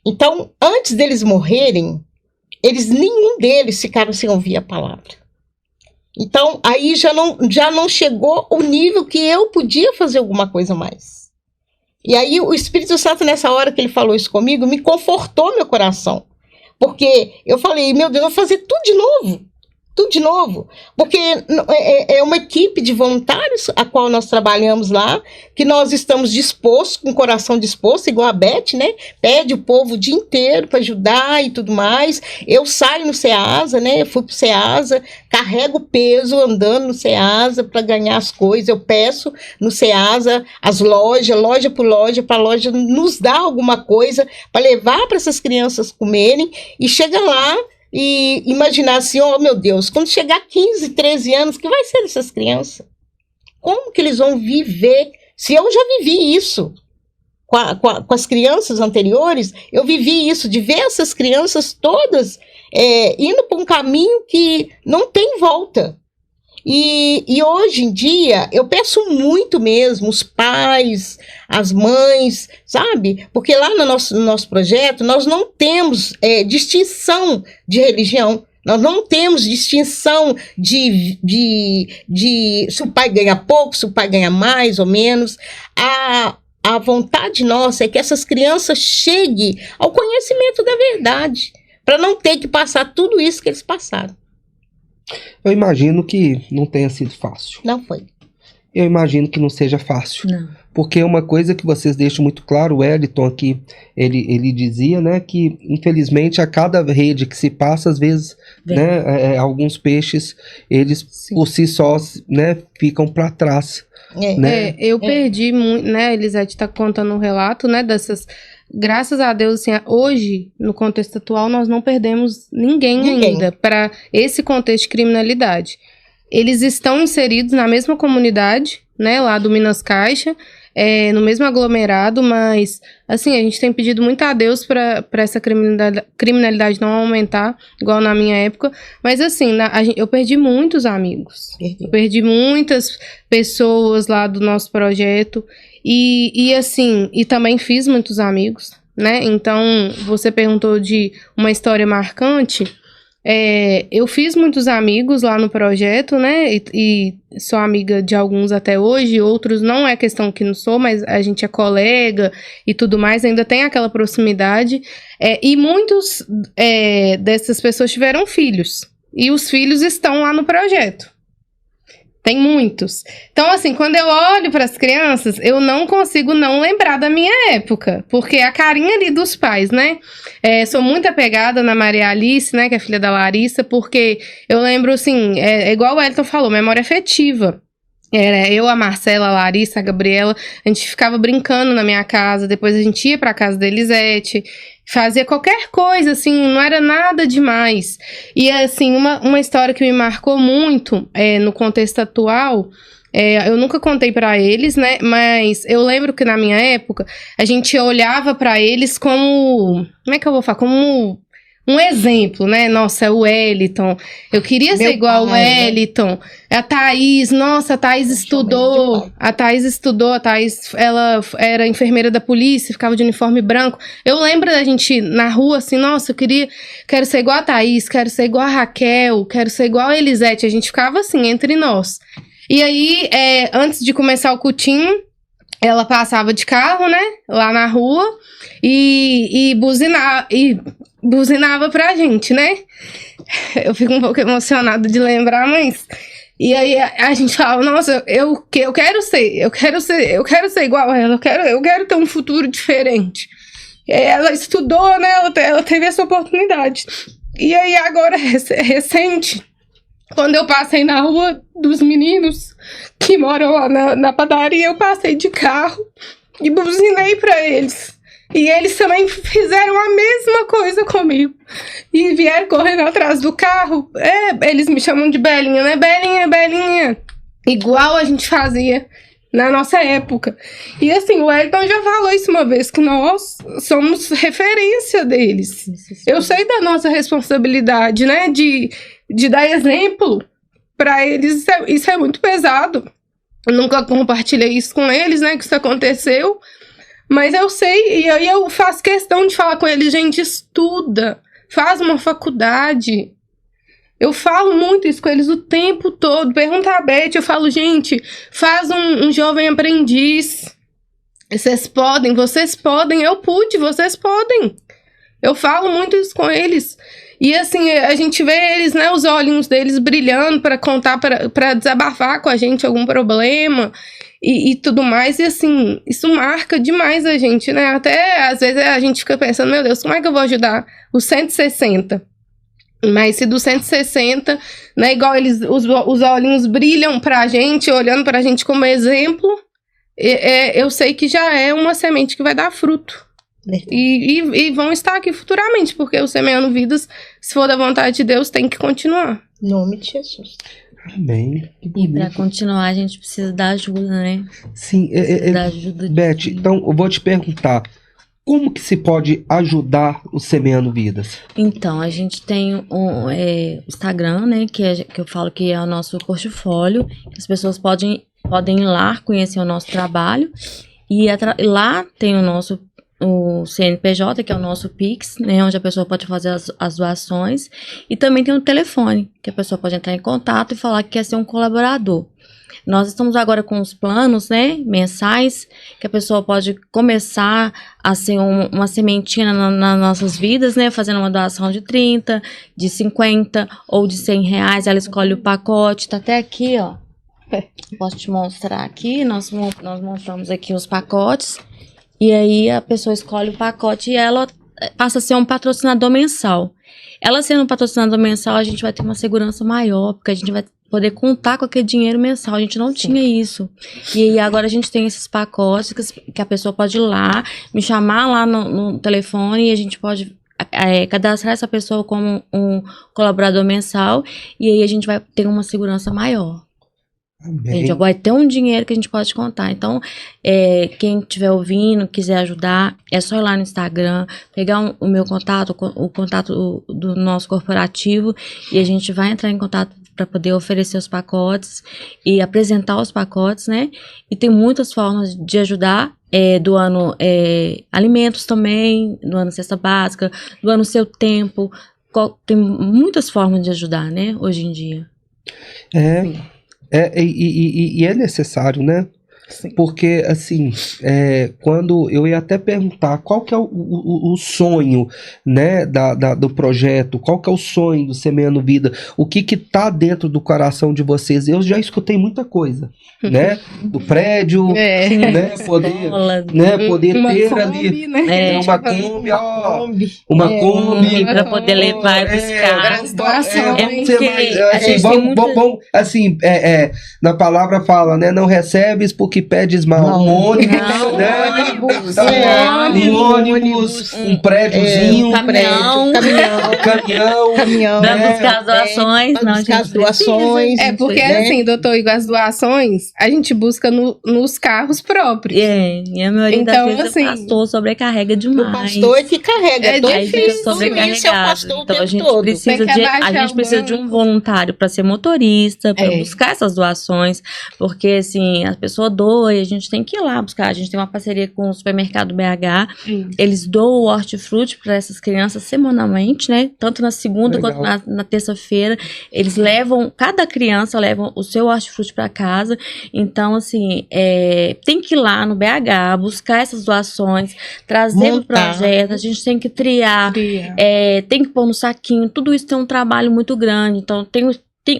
S2: Então, antes deles morrerem, nenhum deles ficaram sem ouvir a palavra. Então, aí já não chegou o nível que eu podia fazer alguma coisa mais. E aí o Espírito Santo, nessa hora que ele falou isso comigo, me confortou meu coração. Porque eu falei, meu Deus, eu vou fazer tudo de novo. Porque é uma equipe de voluntários a qual nós trabalhamos lá, que nós estamos dispostos, com o coração disposto, igual a Beth, né? Pede o povo o dia inteiro para ajudar e tudo mais. Eu saio no Ceasa, né? Eu fui pro Ceasa, carrego peso andando no Ceasa para ganhar as coisas. Eu peço no Ceasa as loja por loja, para a loja nos dar alguma coisa para levar para essas crianças comerem. E chega lá, e imaginar assim, oh meu Deus, quando chegar 15, 13 anos, que vai ser dessas crianças? Como que eles vão viver? Se eu já vivi isso com as crianças anteriores, eu vivi isso, de ver essas crianças todas indo para um caminho que não tem volta. E hoje em dia, eu peço muito mesmo, os pais, as mães, sabe? Porque lá no nosso projeto, nós não temos distinção de religião, nós não temos distinção de se o pai ganha pouco, se o pai ganha mais ou menos. A vontade nossa é que essas crianças cheguem ao conhecimento da verdade, para não ter que passar tudo isso que eles passaram.
S1: Eu imagino que não tenha sido fácil.
S2: Não foi.
S1: Eu imagino que não seja fácil.
S5: Não.
S1: Porque uma coisa que vocês deixam muito claro, o Wellington aqui, ele dizia, né, que infelizmente a cada rede que se passa, às vezes, né, alguns peixes, eles por si só, né, ficam para trás. Né?
S4: Eu perdi muito, né, a Elisete está contando um relato, né, dessas... Graças a Deus, assim, hoje, no contexto atual, nós não perdemos ninguém. Ainda para esse contexto de criminalidade. Eles estão inseridos na mesma comunidade, né, lá do Minas Caixa, no mesmo aglomerado, mas, assim, a gente tem pedido muito a Deus para essa criminalidade não aumentar, igual na minha época. Mas, assim, eu perdi muitos amigos. Eu perdi muitas pessoas lá do nosso projeto. E assim, e também fiz muitos amigos, né? Então, você perguntou de uma história marcante. Eu fiz muitos amigos lá no projeto, né? E sou amiga de alguns até hoje, outros não é questão que não sou, mas a gente é colega e tudo mais, ainda tem aquela proximidade. E muitos dessas pessoas tiveram filhos. E os filhos estão lá no projeto. Tem muitos. Então, assim, quando eu olho para as crianças, eu não consigo não lembrar da minha época, porque a carinha ali dos pais, né? Sou muito apegada na Maria Alice, né, que é filha da Larissa, porque eu lembro, assim, igual o Wellington falou, memória afetiva. Eu, a Marcela, a Larissa, a Gabriela, a gente ficava brincando na minha casa, depois a gente ia pra casa da Elisete, fazia qualquer coisa, assim, não era nada demais. E, assim, uma história que me marcou muito no contexto atual, eu nunca contei pra eles, né, mas eu lembro que na minha época, a gente olhava pra eles como é que eu vou falar? Como um exemplo, né? Nossa, é o Wellington. Eu queria ser igual ao Wellington. Né? A Thaís, nossa, a Thaís estudou. A Thaís, ela era enfermeira da polícia, ficava de uniforme branco. Eu lembro da gente na rua, assim, nossa, quero ser igual a Thaís, quero ser igual a Raquel, quero ser igual a Elisete. A gente ficava assim, entre nós. E aí, antes de começar o cultinho, ela passava de carro, né? Lá na rua. E buzinava pra gente, né? Eu fico um pouco emocionada de lembrar, mas... E aí a gente fala, nossa, eu quero ser igual a ela, eu quero ter um futuro diferente. Ela estudou, né? Ela teve essa oportunidade. E aí agora, recente, quando eu passei na rua dos meninos que moram lá na padaria, eu passei de carro e buzinei pra eles. E eles também fizeram a mesma coisa comigo. E vieram correndo atrás do carro. Eles me chamam de Belinha, né? Belinha, Belinha. Igual a gente fazia na nossa época. E assim, o Wellington já falou isso uma vez, que nós somos referência deles. Eu sei da nossa responsabilidade, né? De dar exemplo para eles. Isso é muito pesado. Eu nunca compartilhei isso com eles, né? Que isso aconteceu. Mas eu sei, e aí eu faço questão de falar com eles, gente, estuda, faz uma faculdade. Eu falo muito isso com eles o tempo todo. Pergunta a Beth, eu falo, gente, faz um jovem aprendiz. Vocês podem, eu pude, vocês podem. Eu falo muito isso com eles. E assim, a gente vê eles, né, os olhinhos deles brilhando para contar, para desabafar com a gente algum problema. E tudo mais, e assim, isso marca demais a gente, né? Até, às vezes, a gente fica pensando, meu Deus, como é que eu vou ajudar os 160? Mas se dos 160, né, igual os olhinhos brilham pra gente, olhando pra gente como exemplo, eu sei que já é uma semente que vai dar fruto. E vão estar aqui futuramente, porque o Semeando Vidas, se for da vontade de Deus, tem que continuar.
S2: Em nome de Jesus.
S1: Amém.
S5: E para continuar, a gente precisa da ajuda, né?
S1: Sim,
S5: da ajuda
S1: Beth, então eu vou te perguntar, como que se pode ajudar o Semeando Vidas?
S5: Então, a gente tem o Instagram, né? Que eu falo que é o nosso portfólio. As pessoas podem ir lá conhecer o nosso trabalho. E lá tem o CNPJ, que é o nosso Pix, né, onde a pessoa pode fazer as doações, e também tem o telefone, que a pessoa pode entrar em contato e falar que quer ser um colaborador. Nós estamos agora com os planos, né, mensais, que a pessoa pode começar a ser uma sementinha nas nossas vidas, né, fazendo uma doação de 30, de 50 ou de 100 reais, ela escolhe o pacote, tá até aqui, ó. Posso te mostrar aqui, nós montamos aqui os pacotes. E aí a pessoa escolhe o pacote e ela passa a ser um patrocinador mensal. Ela sendo um patrocinador mensal, a gente vai ter uma segurança maior, porque a gente vai poder contar com aquele dinheiro mensal. A gente não tinha isso. E aí agora a gente tem esses pacotes que a pessoa pode ir lá, me chamar lá no telefone, e a gente pode cadastrar essa pessoa como um colaborador mensal, e aí a gente vai ter uma segurança maior. A
S1: Amém.
S5: gente já vai ter um dinheiro que a gente pode contar. Então, quem estiver ouvindo, quiser ajudar, é só ir lá no Instagram, pegar o meu contato, o contato do nosso corporativo, e a gente vai entrar em contato para poder oferecer os pacotes e apresentar os pacotes, né? E tem muitas formas de ajudar, doando alimentos também, doando cesta básica, doando seu tempo. Tem muitas formas de ajudar, né? Hoje em dia.
S1: E é necessário, né?
S2: Sim.
S1: Porque, assim, quando eu ia até perguntar qual que é o sonho, né, do projeto, qual que é o sonho do Semeando Vida, o que tá dentro do coração de vocês. Eu já escutei muita coisa, né, do prédio, né, poder
S4: Uma
S1: ter
S4: Kombi,
S1: ali,
S4: né?
S1: uma Kombi, uma Kombi,
S5: Para poder levar e buscar.
S4: As doações.
S5: É porque a
S1: assim,
S5: gente tem muita...
S1: vamos, assim, na palavra fala, né, não recebes porque pedes mal.
S2: Não.
S1: Um ônibus,
S5: Não,
S1: né?
S2: ônibus,
S1: Um ônibus, um prédiozinho,
S5: um caminhão.
S2: Caminhão.
S5: Pra
S1: né?
S5: buscar as doações.
S2: Pra
S5: Não,
S2: buscar
S5: gente
S2: as doações.
S4: É porque,
S2: né?
S4: assim, doutor Igor, as doações a gente busca nos carros próprios.
S5: E a maioria
S4: Então,
S5: das vezes
S4: assim,
S5: o pastor sobrecarrega
S2: O
S5: demais.
S2: pastor é que carrega.
S4: É
S2: todo
S5: Aí
S4: difícil,
S5: fica
S2: filho
S5: sobrecarregado.
S2: seu pastor o
S5: Então a
S2: tempo
S5: gente
S2: todo.
S5: precisa
S4: Tem que
S5: de, a
S4: abaixar
S5: gente
S4: o
S5: precisa de um
S4: banco.
S5: voluntário para ser motorista, para
S2: É.
S5: buscar essas doações, porque assim, a pessoa doa e a gente tem que ir lá buscar. A gente tem uma parceria com o supermercado BH, eles doam o hortifruti para essas crianças semanalmente, né? Tanto na segunda
S1: Legal.
S5: quanto na terça-feira. Eles levam, cada criança leva o seu hortifruti para casa. Então, assim, tem que ir lá no BH, buscar essas doações, trazer pro
S2: Montar.
S5: projeto, a gente tem que triar, tem que pôr no saquinho, tudo isso tem um trabalho muito grande, então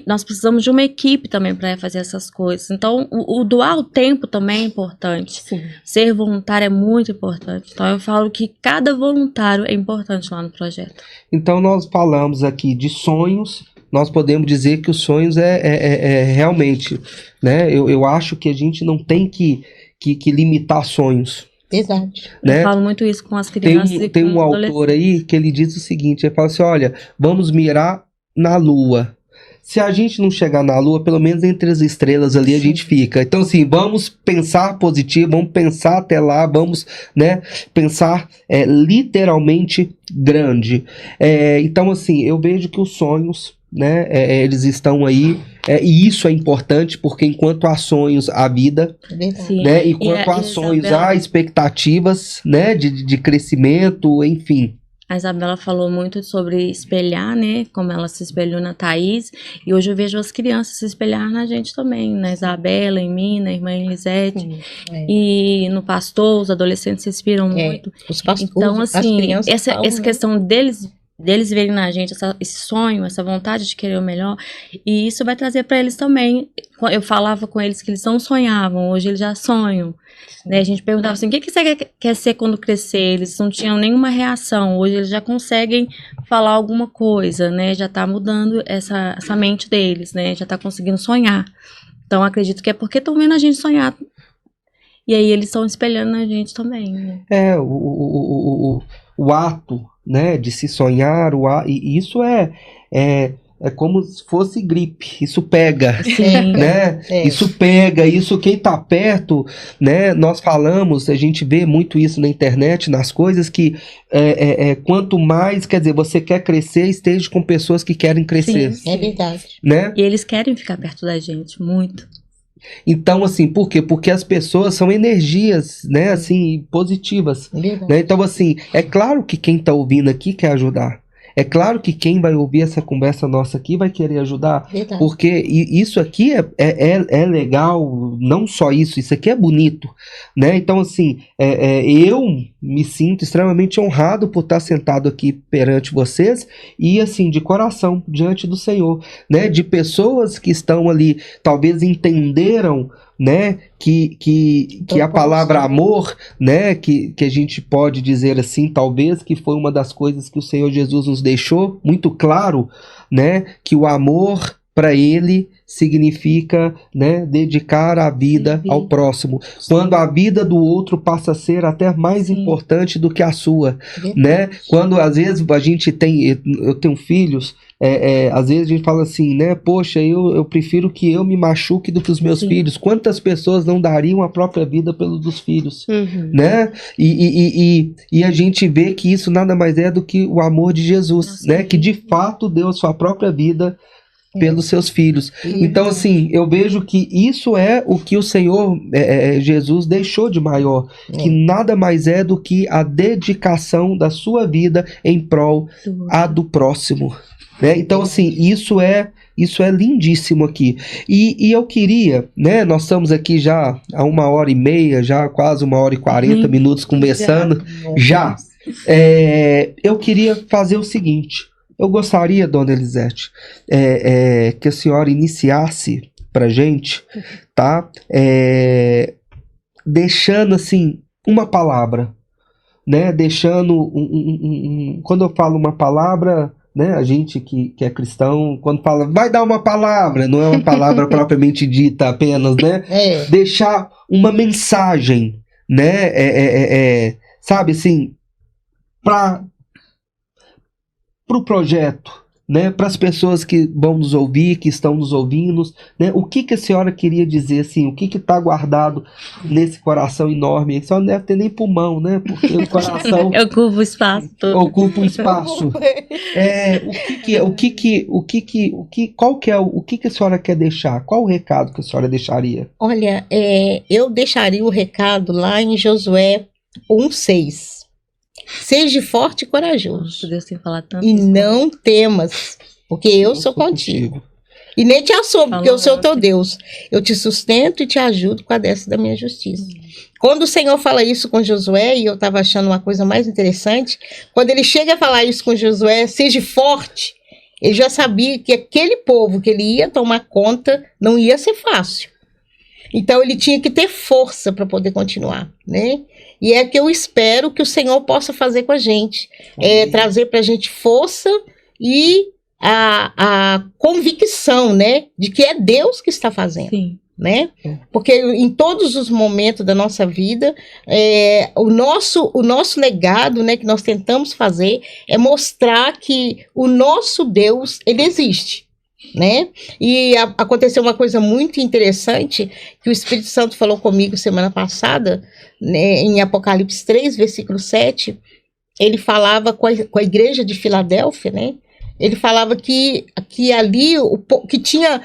S5: nós precisamos de uma equipe também para fazer essas coisas. Então, o doar o tempo também é importante.
S2: Sim.
S5: Ser voluntário é muito importante. Então, eu falo que cada voluntário é importante lá no projeto.
S1: Então nós falamos aqui de sonhos. Nós podemos dizer que os sonhos realmente, né? Eu acho que a gente não tem que limitar sonhos,
S2: Verdade.
S1: né?
S5: Eu falo muito isso com as
S1: Tem
S5: crianças e
S1: um
S5: com os
S1: autor aí que ele diz o seguinte, ele fala assim, olha, vamos mirar na lua. Se a gente não chegar na lua, pelo menos entre as estrelas ali a gente fica. Então, assim, vamos pensar positivo, vamos pensar até lá, vamos, né, pensar literalmente grande. Então, assim, eu vejo que os sonhos, né, eles estão aí, e isso é importante, porque enquanto há sonhos, há vida,
S2: Verdade.
S5: Sim.
S1: né, enquanto
S5: E
S1: há sonhos,
S5: Isabela-
S1: há expectativas, né, de crescimento, enfim.
S5: A Isabela falou muito sobre espelhar, né? Como ela se espelhou na Thaís. E hoje eu vejo as crianças se espelhar na gente também. Na Isabela, em mim, na irmã Elisete. E no pastor, os adolescentes se inspiram muito.
S2: Os pastores,
S5: Então,
S2: as
S5: assim,
S2: crianças
S5: essa
S2: falam, né?
S5: questão deles verem na gente esse sonho, essa vontade de querer o melhor, e isso vai trazer para eles também. Eu falava com eles que eles não sonhavam, hoje eles já sonham, né? A gente perguntava assim, o que você quer ser quando crescer? Eles não tinham nenhuma reação, hoje eles já conseguem falar alguma coisa, né? Já tá mudando essa mente deles, né? Já tá conseguindo sonhar. Então, acredito que é porque estão vendo a gente sonhar. E aí eles estão espelhando na gente também, né?
S1: O ato, né, de se sonhar, e isso é como se fosse gripe, isso pega,
S5: Sim.
S1: né? Isso pega, isso quem tá perto, né? Nós falamos, a gente vê muito isso na internet, nas coisas que quanto mais, quer dizer, você quer crescer, esteja com pessoas que querem crescer,
S5: Sim.
S2: É verdade.
S1: né?
S5: E eles querem ficar perto da gente, muito.
S1: Então, assim, por quê? Porque as pessoas são energias, né, assim, positivas.
S2: É verdade.
S1: Né? Então, assim, é claro que quem está ouvindo aqui quer ajudar. É claro que quem vai ouvir essa conversa nossa aqui vai querer ajudar.
S2: Verdade.
S1: Porque isso aqui é legal, não só isso aqui é bonito, né? Então, assim, eu me sinto extremamente honrado por estar sentado aqui perante vocês e, assim, de coração, diante do Senhor, né? De pessoas que estão ali, talvez entenderam, né, que a palavra amor, né, que a gente pode dizer assim, talvez que foi uma das coisas que o Senhor Jesus nos deixou muito claro, né, que o amor para ele significa, né, dedicar a vida ao próximo. Quando a vida do outro passa a ser até mais importante do que a sua,
S2: Verdade.
S1: né? Quando às vezes a gente eu tenho filhos, Às vezes a gente fala assim, né? Poxa, eu prefiro que eu me machuque do que os meus
S5: Sim.
S1: filhos. Quantas pessoas não dariam a própria vida pelos dos filhos,
S4: Uhum.
S1: né? E a gente vê que isso nada mais é do que o amor de Jesus,
S5: Nossa,
S1: né?
S5: sim.
S1: Que de fato deu a sua própria vida pelos seus filhos. Então, assim, eu vejo que isso é o que o Senhor Jesus deixou de maior, que nada mais é do que a dedicação da sua vida em prol a do próximo, né? Então, assim, isso é lindíssimo aqui. E eu queria, né? Nós estamos aqui já há 1h30, já quase 1h40 minutos conversando. Já. Eu queria fazer o seguinte. Eu gostaria, dona Elisete, que a senhora iniciasse pra gente, tá? Deixando, assim, uma palavra, né? Deixando quando eu falo uma palavra, né? A gente que é cristão, quando fala, vai dar uma palavra, não é uma palavra propriamente dita apenas, né? Deixar uma mensagem, né? Sabe, assim, para o projeto, né, para as pessoas que vão nos ouvir, que estão nos ouvindo, né, o que a senhora queria dizer, assim, o que está guardado nesse coração enorme? A senhora não deve ter nem pulmão, né, porque o coração
S5: Eu ocupo o espaço todo.
S1: ocupa um espaço. O que a senhora quer deixar? Qual o recado que a senhora deixaria?
S2: Olha, eu deixaria o recado lá em Josué 1:6. Seja forte e corajoso.
S5: Deus tem falado tanto.
S2: E não temas, porque eu sou contigo. E nem te assombro, porque eu sou teu Deus. Eu te sustento e te ajudo com a destra da minha justiça. Quando o Senhor fala isso com Josué, e eu estava achando uma coisa mais interessante, quando ele chega a falar isso com Josué, seja forte, ele já sabia que aquele povo que ele ia tomar conta não ia ser fácil. Então ele tinha que ter força para poder continuar, né? E é que eu espero que o Senhor possa fazer com a gente, trazer para a gente força e a convicção, né, de que é Deus que está fazendo.
S5: Sim.
S2: Né? Porque em todos os momentos da nossa vida, o nosso legado, né, que nós tentamos fazer é mostrar que o nosso Deus, ele existe. Né? E aconteceu uma coisa muito interessante que o Espírito Santo falou comigo semana passada, né, em Apocalipse 3, versículo 7. Ele falava com a igreja de Filadélfia, né? Ele falava que ali que tinha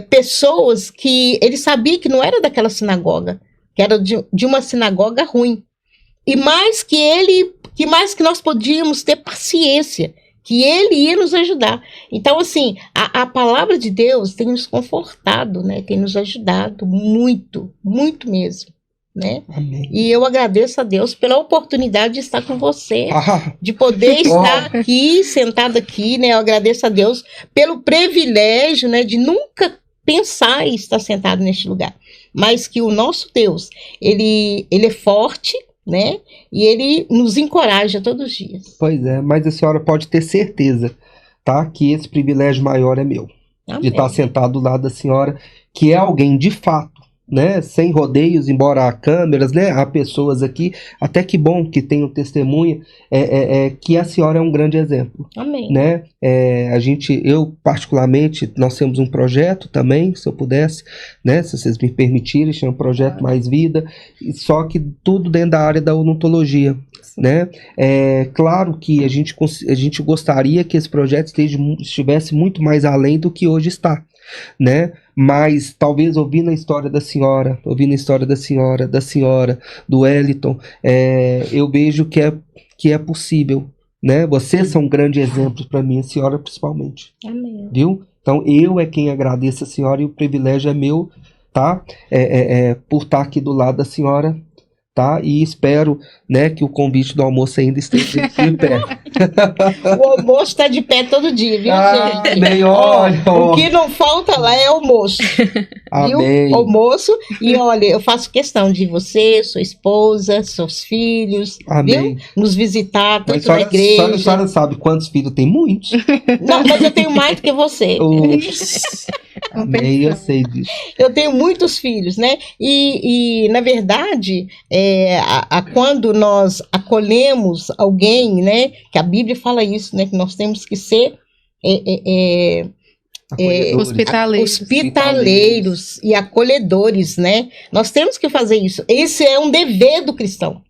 S2: pessoas que ele sabia que não era daquela sinagoga, que era de uma sinagoga ruim, e mais que nós podíamos ter paciência, que ele ia nos ajudar. Então, assim, a palavra de Deus tem nos confortado, né? Tem nos ajudado muito, muito mesmo, né?
S1: Amém.
S2: E eu agradeço a Deus pela oportunidade de estar com você, de poder estar aqui, sentada aqui, né? Eu agradeço a Deus pelo privilégio, né, de nunca pensar em estar sentado neste lugar. Mas que o nosso Deus, ele é forte, né? E ele nos encoraja todos os dias.
S1: Pois é, mas a senhora pode ter certeza, tá? Que esse privilégio maior é meu.
S2: Amém.
S1: De estar sentado do lado da senhora, que é alguém de fato, né? Sem rodeios, embora há câmeras, né? Há pessoas aqui, até que bom que tenham testemunha, que a senhora é um grande exemplo.
S2: Amém.
S1: Né? Eu particularmente, nós temos um projeto também, se eu pudesse, né? Se vocês me permitirem, chama Projeto Mais Vida, só que tudo dentro da área da odontologia, né? Claro que a gente gostaria que esse projeto estivesse muito mais além do que hoje está, né? Mas talvez ouvindo a história da senhora, do Wellington, eu vejo que é possível, né? Vocês são grandes exemplos para mim, a senhora principalmente.
S2: Amém.
S1: Viu? Então eu é quem agradeço a senhora e o privilégio é meu, tá? Por estar aqui do lado da senhora, tá? E espero, né, que o convite do almoço ainda esteja de pé.
S2: O almoço está de pé todo dia, viu, gente?
S1: Amém, olha.
S2: O que não falta lá é almoço.
S1: Amém.
S2: Viu? Almoço. E olha, eu faço questão de você, sua esposa, seus filhos,
S1: Amém.
S2: viu? Nos visitar,
S1: Mas
S2: tanto na igreja.
S1: a senhora sabe quantos filhos tem? Muitos.
S2: Não, mas eu tenho mais do que você.
S1: Amém, eu sei disso.
S2: Eu tenho muitos filhos, né? E na verdade, quando nós acolhemos alguém, né? Que a Bíblia fala isso, né? Que nós temos que ser hospitaleiros e acolhedores, né? Nós temos que fazer isso. Esse é um dever do cristão,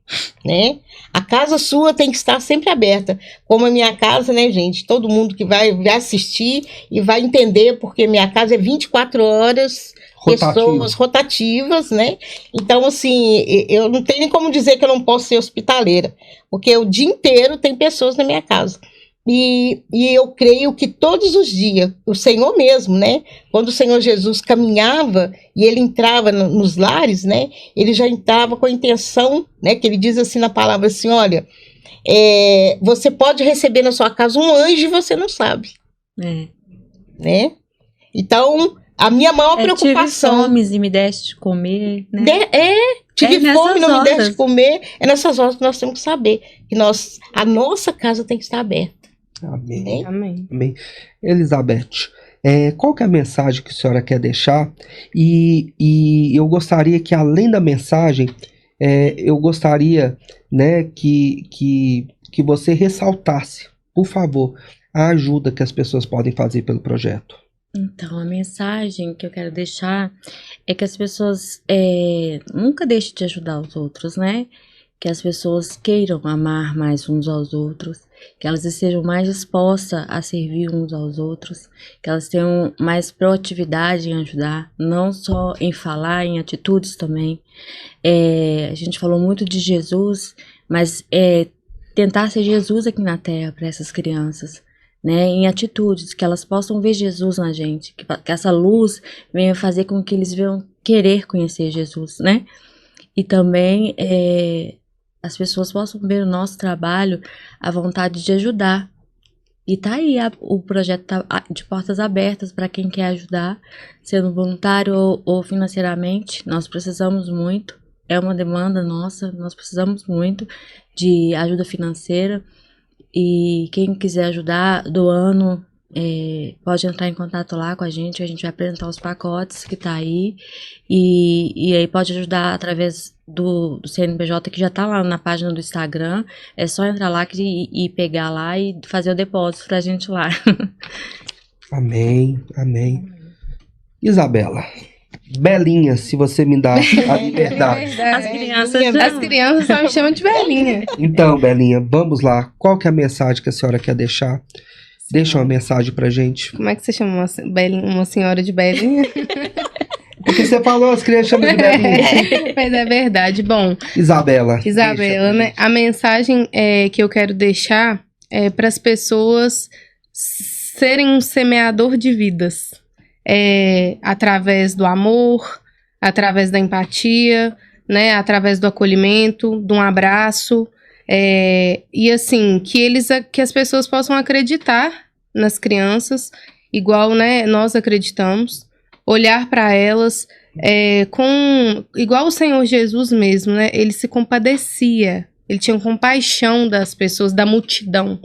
S2: né? A casa sua tem que estar sempre aberta, como a minha casa, né, gente? Todo mundo que vai assistir e vai entender, porque minha casa é 24 horas, pessoas rotativas, né? Então, assim, eu não tenho nem como dizer que eu não posso ser hospitaleira, porque o dia inteiro tem pessoas na minha casa. E eu creio que todos os dias, o Senhor mesmo, né? Quando o Senhor Jesus caminhava e ele entrava nos lares, né? Ele já entrava com a intenção, né? Que ele diz assim na palavra assim, olha, você pode receber na sua casa um anjo e você não sabe. Né? Então, a minha maior preocupação...
S5: Tive fome e me deste de comer, né?
S2: Tive fome e não me deste de comer. É nessas horas que nós temos que saber que a nossa casa tem que estar aberta.
S1: Amém. Amém. Elizabeth, qual que é a mensagem que a senhora quer deixar? E eu gostaria que, além da mensagem, eu gostaria, né, que você ressaltasse, por favor, a ajuda que as pessoas podem fazer pelo projeto.
S5: Então, a mensagem que eu quero deixar é que as pessoas nunca deixem de ajudar os outros, né? Que as pessoas queiram amar mais uns aos outros, que elas estejam mais dispostas a servir uns aos outros, que elas tenham mais proatividade em ajudar, não só em falar, em atitudes também. A gente falou muito de Jesus, mas tentar ser Jesus aqui na Terra para essas crianças, né? Em atitudes, que elas possam ver Jesus na gente, que essa luz venha fazer com que eles venham querer conhecer Jesus, né? E também as pessoas possam ver o nosso trabalho, a vontade de ajudar. E tá aí, o projeto tá de portas abertas para quem quer ajudar, sendo voluntário ou financeiramente. Nós precisamos muito, é uma demanda nossa, nós precisamos muito de ajuda financeira. E quem quiser ajudar doando, pode entrar em contato lá com a gente vai apresentar os pacotes que tá aí. E aí pode ajudar através do CNPJ que já tá lá na página do Instagram. É só entrar lá e pegar lá e fazer o depósito pra gente lá.
S1: Amém, amém. Isabela, Belinha, se você me dá a liberdade.
S4: As crianças só me chamam de Belinha.
S1: Então, Belinha, vamos lá. Qual que é a mensagem que a senhora quer deixar? Deixa uma mensagem pra gente.
S4: Como é que você chama uma senhora de Belinha?
S1: Porque você falou, as crianças chamam de Belinha.
S4: Mas é verdade. Bom,
S1: Isabela,
S4: né? A mensagem que eu quero deixar é para as pessoas serem um semeador de vidas. Através do amor, através da empatia, né? Através do acolhimento, de um abraço. E assim, que as pessoas possam acreditar nas crianças, igual, né, nós acreditamos. Olhar para elas igual o Senhor Jesus mesmo, né? Ele se compadecia, ele tinha compaixão das pessoas, da multidão.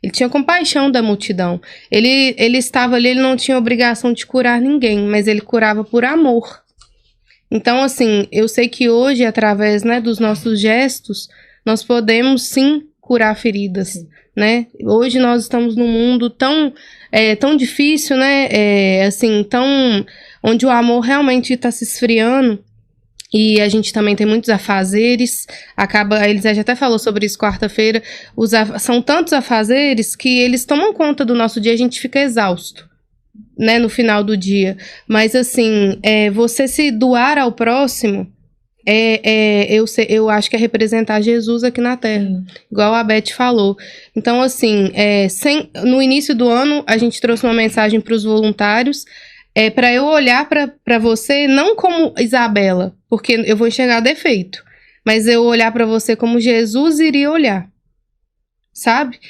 S4: Ele tinha compaixão da multidão. Ele estava ali, ele não tinha obrigação de curar ninguém, mas ele curava por amor. Então, assim, eu sei que hoje, através, né, dos nossos gestos, nós podemos sim curar feridas, né? Hoje nós estamos num mundo tão difícil, né? Assim, onde o amor realmente está se esfriando. E a gente também tem muitos afazeres. A Elisete até falou sobre isso quarta-feira. São tantos afazeres que eles tomam conta do nosso dia, a gente fica exausto, né, no final do dia. Mas assim, você se doar ao próximo, eu acho que é representar Jesus aqui na Terra, igual a Beth falou. Então, assim, no início do ano, a gente trouxe uma mensagem para os voluntários, para eu olhar para você não como Isabela, porque eu vou enxergar defeito, mas eu olhar para você como Jesus iria olhar, sabe?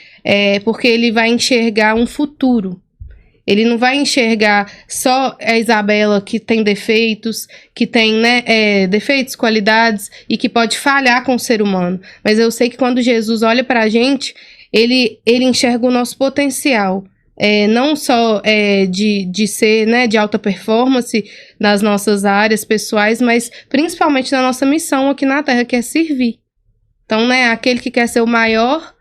S4: Porque ele vai enxergar um futuro. Ele não vai enxergar só a Isabela que tem defeitos, que tem, né, defeitos, qualidades e que pode falhar com o ser humano. Mas eu sei que quando Jesus olha pra gente, ele enxerga o nosso potencial. Não só de ser, né, de alta performance nas nossas áreas pessoais, mas principalmente na nossa missão aqui na Terra, que é servir. Então, né, aquele que quer ser o maior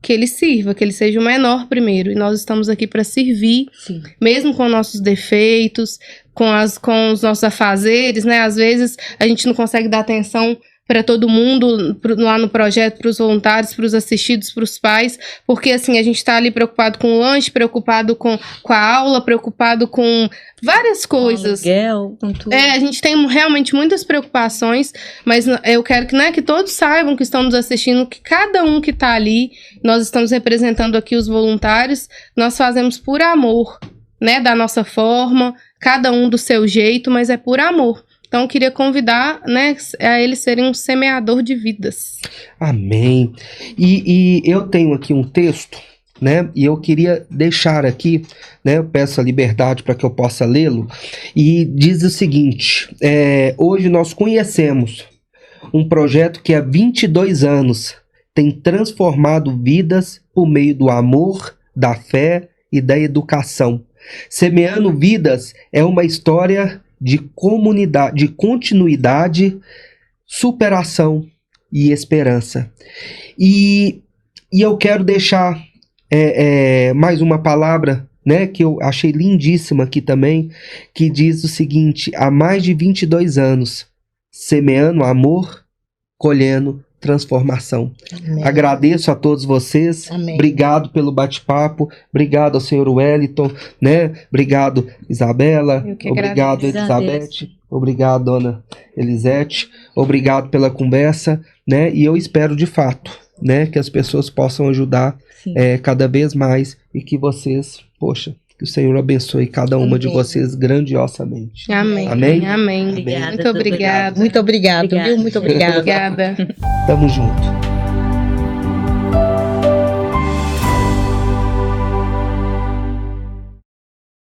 S4: que ele sirva, que ele seja o menor primeiro. E nós estamos aqui para servir,
S5: Sim.
S4: mesmo com nossos defeitos, com os nossos afazeres, né? Às vezes a gente não consegue dar atenção para todo mundo lá no projeto, para os voluntários, para os assistidos, para os pais, porque assim, a gente está ali preocupado com o lanche, preocupado com a aula, preocupado com várias coisas.
S5: Aluguel, com tudo.
S4: A gente tem realmente muitas preocupações, mas eu quero que, né, que todos saibam que estão nos assistindo, que cada um que está ali, nós estamos representando aqui os voluntários, nós fazemos por amor, né, da nossa forma, cada um do seu jeito, mas é por amor. Então, eu queria convidar, né, a eles serem um semeador de vidas.
S1: Amém. E eu tenho aqui um texto, né, e eu queria deixar aqui, né, eu peço a liberdade para que eu possa lê-lo, e diz o seguinte, hoje nós conhecemos um projeto que há 22 anos tem transformado vidas por meio do amor, da fé e da educação. Semeando Vidas é uma história de comunidade, de continuidade, superação e esperança. E eu quero deixar mais uma palavra, né, que eu achei lindíssima aqui também, que diz o seguinte: há mais de 22 anos, semeando amor, colhendo transformação.
S2: Amém.
S1: Agradeço a todos vocês.
S2: Amém.
S1: Obrigado pelo bate-papo. Obrigado ao senhor Wellington, né? Obrigado, Isabela.
S4: Eu que
S1: Obrigado,
S5: agradeço.
S1: Elizabeth. Obrigado, dona Elisete. Obrigado pela conversa, né? E eu espero de fato, né, que as pessoas possam ajudar
S5: Sim.
S1: cada vez mais e que vocês, poxa, que o Senhor abençoe cada uma de
S2: Amém.
S1: vocês grandiosamente.
S4: Amém.
S1: Amém?
S4: Amém.
S5: Obrigada,
S4: Muito obrigada.
S2: Muito obrigado,
S5: Obrigada.
S2: viu? Muito obrigada.
S4: Obrigada.
S1: Tamo junto.